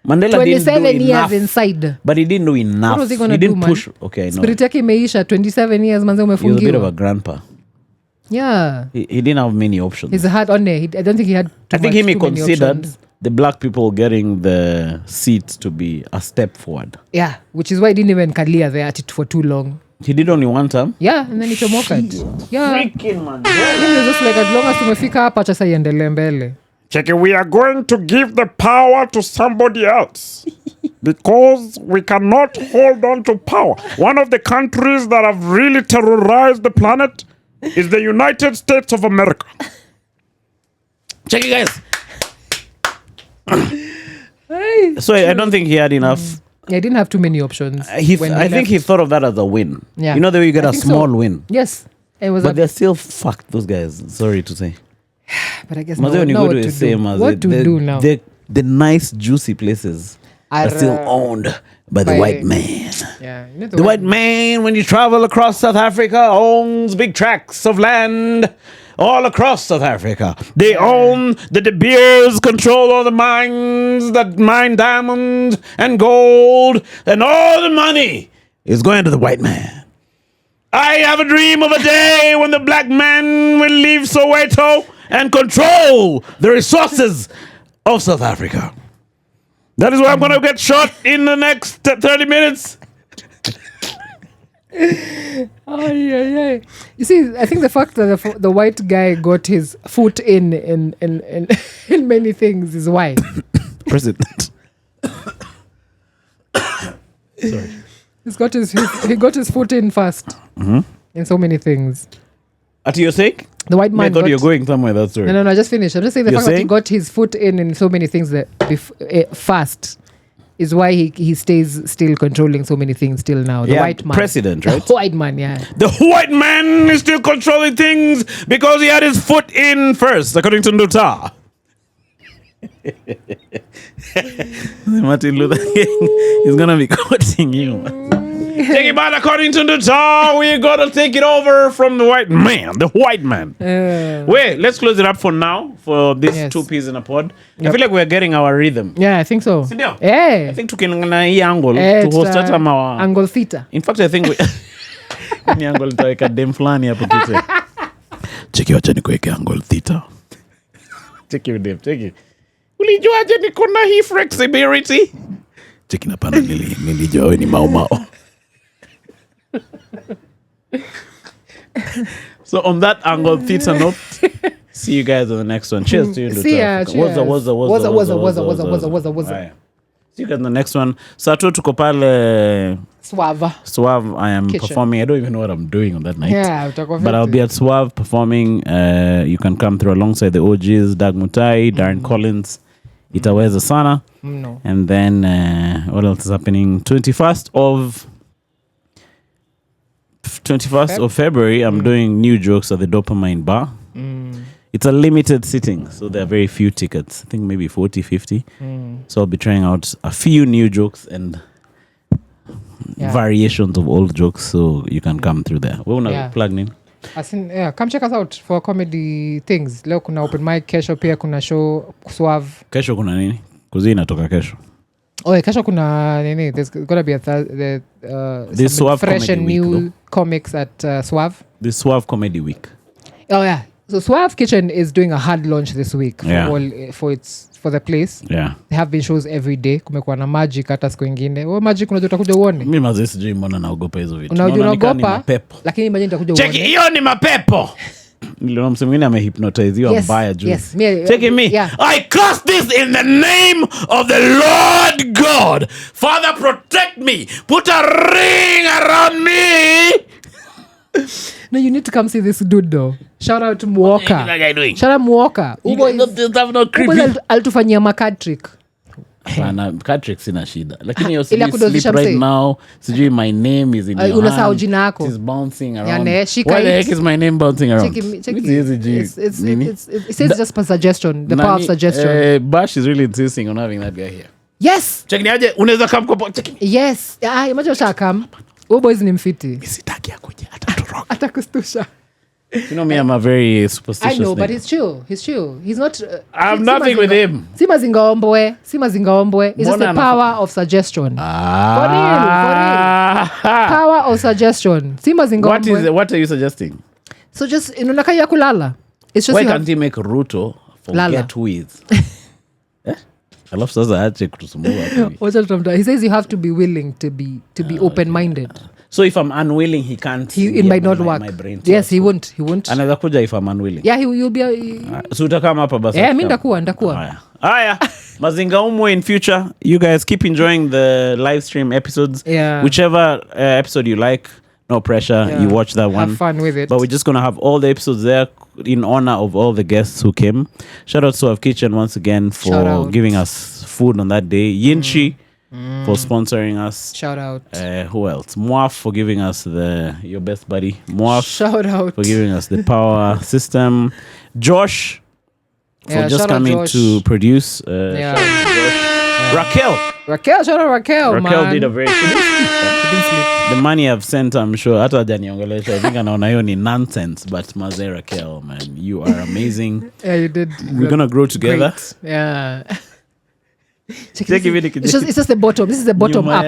Mandela 27 didn't do years enough, inside. But he didn't do enough. What was he gonna didn't do, push. man? Okay, I know. Spirit yake imeisha 27 years manze umefungiwa. He was a bit of a grandpa. Yeah. He didn't have many options. He's hard on there. I don't think he had I think he considered options. the black people getting the seat to be a step forward. Yeah, which is why he didn't even kalia there at it for too long. He did only one term. Yeah, and then he chomoka. Yeah. Freaking man. He was just like, as long as tumefika hapa acha sasa iendelee mbele. Check it, we are going to give the power to somebody else because we cannot hold on to power. One of the countries that have really terrorized the planet is the United States of America. Check it, guys. So I don't think he had enough. Yeah, he didn't have too many options. I think he thought of that as a win. Yeah. You know the way you get I a think small so. win. Yes. It was But they're still fucked, those guys. Sorry to say. but I guess Maze, when you go to the same, what to do now? The nice, juicy places are still owned by the white man. Yeah. The white man, when you travel across South Africa, owns big tracts of land all across South Africa. They own the De Beers, control all the mines that mine diamonds and gold, and all the money is going to the white man. I have a dream of a day when the black man will leave Soweto and control the resources of South Africa. That is why I'm going to get shot in the next 30 minutes. Oh, yeah. You see, I think the fact that the white guy got his foot in many things is why. President. Sorry. He got his foot in first in so many things. At your sake? The white man. I thought you were going somewhere. That's story. No, just finish. I'm just saying the fact that he got his foot in so many things that first is why he stays still controlling so many things still now. The white man. President, right? The white man, yeah. The white man is still controlling things because he had his foot in first, according to Nduta. Martin Luther King is going to be quoting you. Take it back, according to Nduta. We got to take it over from the white man. The white man. Wait, let's close it up for now for this 2 peas in a pod. Yep. I feel like we're getting our rhythm. Yeah, I think so. Sindio? Yeah. I think tukingana hii angle to host hata mawa. Angle theta. In fact, I think we ni angle tutaweka dem fulani hapo tute. Cheki wacha nikuweke angle theta. Cheki dem, cheki. Ulijuaje niko na hii flexibility? Cheki na pana nilijua wewe ni mau. So on that angle theta note, see you guys on the next one. Cheers to you. See ya. Cheers. Waza. See you guys on the next one. Sato tuko pale Suave. I am Kitchen. performing. I don't even know what I'm doing on that night. Yeah, but I'll be at Suave performing. You can come through alongside the OGs, Dag Mutai, Darren Collins, Itaweza Sana. No. And then what else is happening? 21st of February, I'm doing new jokes at the Dopamine Bar. it's a limited sitting, so there are very few tickets. I think maybe 40, 50. So I'll be trying out a few new jokes and variations of old jokes, so you can come through there. We want to plug in. Come check us out for comedy things. Leo kuna open mic, kesho pia kuna show Suave. Kesho kuna nini? Kuzi inatoka kesho. Kesho kuna nini? There's gonna be this Suave fresh and week, new comics at Suave. This Suave Comedy Week. Oh yeah. So Suave Kitchen is doing a hard launch this week for the place. Yeah. They have been shows every day. Kumekuwa na Magic hata siku ingine. Magic unajua utakuja uone. Mimi mazee sijui mbona naogopa hizo vitu. Unaogopa? Lakini imagine utakuja uone. Cheki hiyo ni mapepo. Niliona msemo mwingine amehypnotize mbaya juu. Yes. Cheki me. Yeah. I cast this in the name of the Lord God. Father, protect me. Put a ring around me. No, you need to come see this dude though. Shout out to Muoka. What is that guy doing? Shout out Muoka. Alitufanyia makad trick. Bana, card trick sina shida. Lakini yo sleep right now. Sijui my name is in your unasahau jina yako. It's bouncing around. Why the heck is my name bouncing around? Check it says just for suggestion. The power of suggestion. Bash is really insisting on having that guy here. Yes. Check ni aje unaweza come kwa check. Yes. Imagine ushakam. Boys ni mfiti. Sitaki akuje atatoroka. Atakustusha. You know me, I'm a very superstitious I know, nigga. but he's chill. He's not... I have nothing with him. Si mazinga ombwe. It's just the power of suggestion. For real. Power of suggestion. Si mazinga ombwe. What are you suggesting? So just, unakaa ya kulala. It's just why can't he make Ruto forget who he is? Alafu sasa ache kutusumbua. He says you have to be willing to be open-minded. So if I'm unwilling, he can't. It might not work. My brain yes, he won't. Anaweza kuja if I'm unwilling. Yeah, you'll be. So utakama hapa basi. Yeah, mimi ndakuwa. Haya. Mazinga umwe in future. You guys keep enjoying the live stream episodes. Yeah. Whichever episode you like. No pressure. Yeah. You watch that one. Have fun with it. But we're just gonna have all the episodes there in honor of all the guests who came. Shout out to Suave Kitchen once again for giving us food on that day. Yinchi for sponsoring us. Shout out. Who else? Mwaf for giving us your best buddy. Mwaf. Shout out for giving us the power system. Josh for just coming to produce. Shout out to Josh. Raquel, shout out Raquel, man. Raquel did a very she didn't sleep. The money I've sent, I'm sure hata hajaniongelesha. I think anaona hiyo ni nonsense, but Maze Raquel, man, you are amazing. Yeah, you did. We're gonna grow together. Great. Yeah. It's just the bottom. This is the bottom up.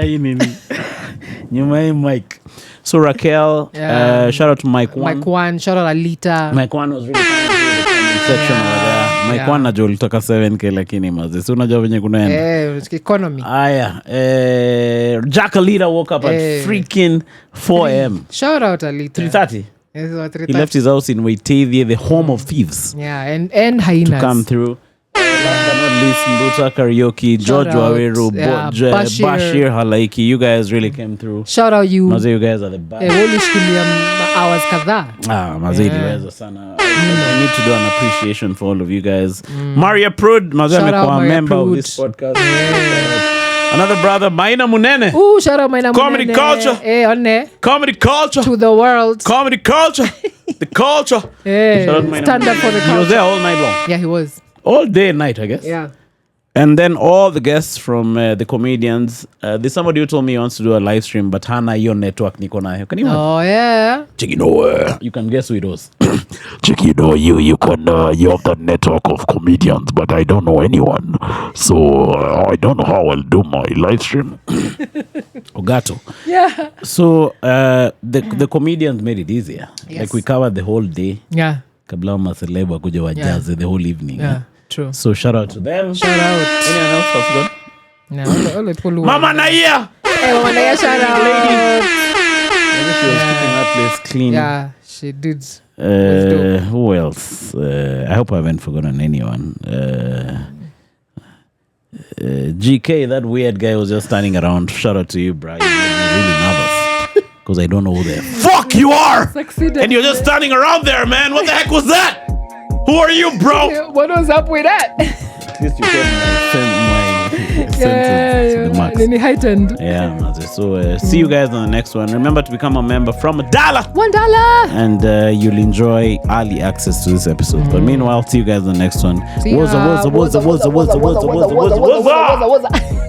Nyuma Mike. So Raquel, shout out to Mike One. Shout out Alita. Mike One was really fun in the comment section over there. Mike One najua ulitoka 7K lakini maze. So unajua venye kunaenda. Economy. Jack Alita woke up at freaking 4 a.m. Shout out Alita. 3:30. Yes, 3:30. He left his house in Waitavia, the home of thieves. Yeah, and hyenas. To come through. Last but not least, Nduta Karaoke, George Waweru, Bashir Halaiki. You guys really came through. Shout out you. Maze, you guys are the best. Hours kadhaa. Maze, you guys are sana. I need to do an appreciation for all of you guys. Maria Prud, Maze amekuwa a member of this podcast. Another brother, Maina Munene. Ooh, shout out Maina Munene. Comedy culture. Comedy culture. To the world. Comedy culture. The culture. Shout out Maina Stand Munene. Up for the culture. He was there all night long. Yeah, he was. All day and night, I guess. Yeah. And then all the guests from the comedians. There's somebody who told me he wants to do a live stream, but hana your network niko nayo. Can you imagine? Oh, yeah. Check, you can guess who it was. Check, you have the network of comedians, but I don't know anyone. So I don't know how I'll do my live stream. Ogato. Yeah. So the comedians made it easier. Yes. Like we covered the whole day. Yeah. Kabla maseleba wakuja wajaze the whole evening. Yeah. True. So shout out to them. Shout out. Anyone else I've got? No, Mama Naya! Hey, Mama Naya, shout out. Maybe she was keeping that place clean. Yeah, she did. Who else? I hope I haven't forgotten anyone. GK, that weird guy was just standing around. Shout out to you, bro. You made me really nervous. Because I don't know who the fuck you are! Succeeded. And you're just standing around there, man. What the heck was that? Who are you, bro? What was up with that? At least you can send my senses to the max. Nini heightened. Yeah, man. So see you guys on the next one. Remember to become a member from $1. $1. And you'll enjoy early access to this episode. But meanwhile, see you guys on the next one. See ya. What's up?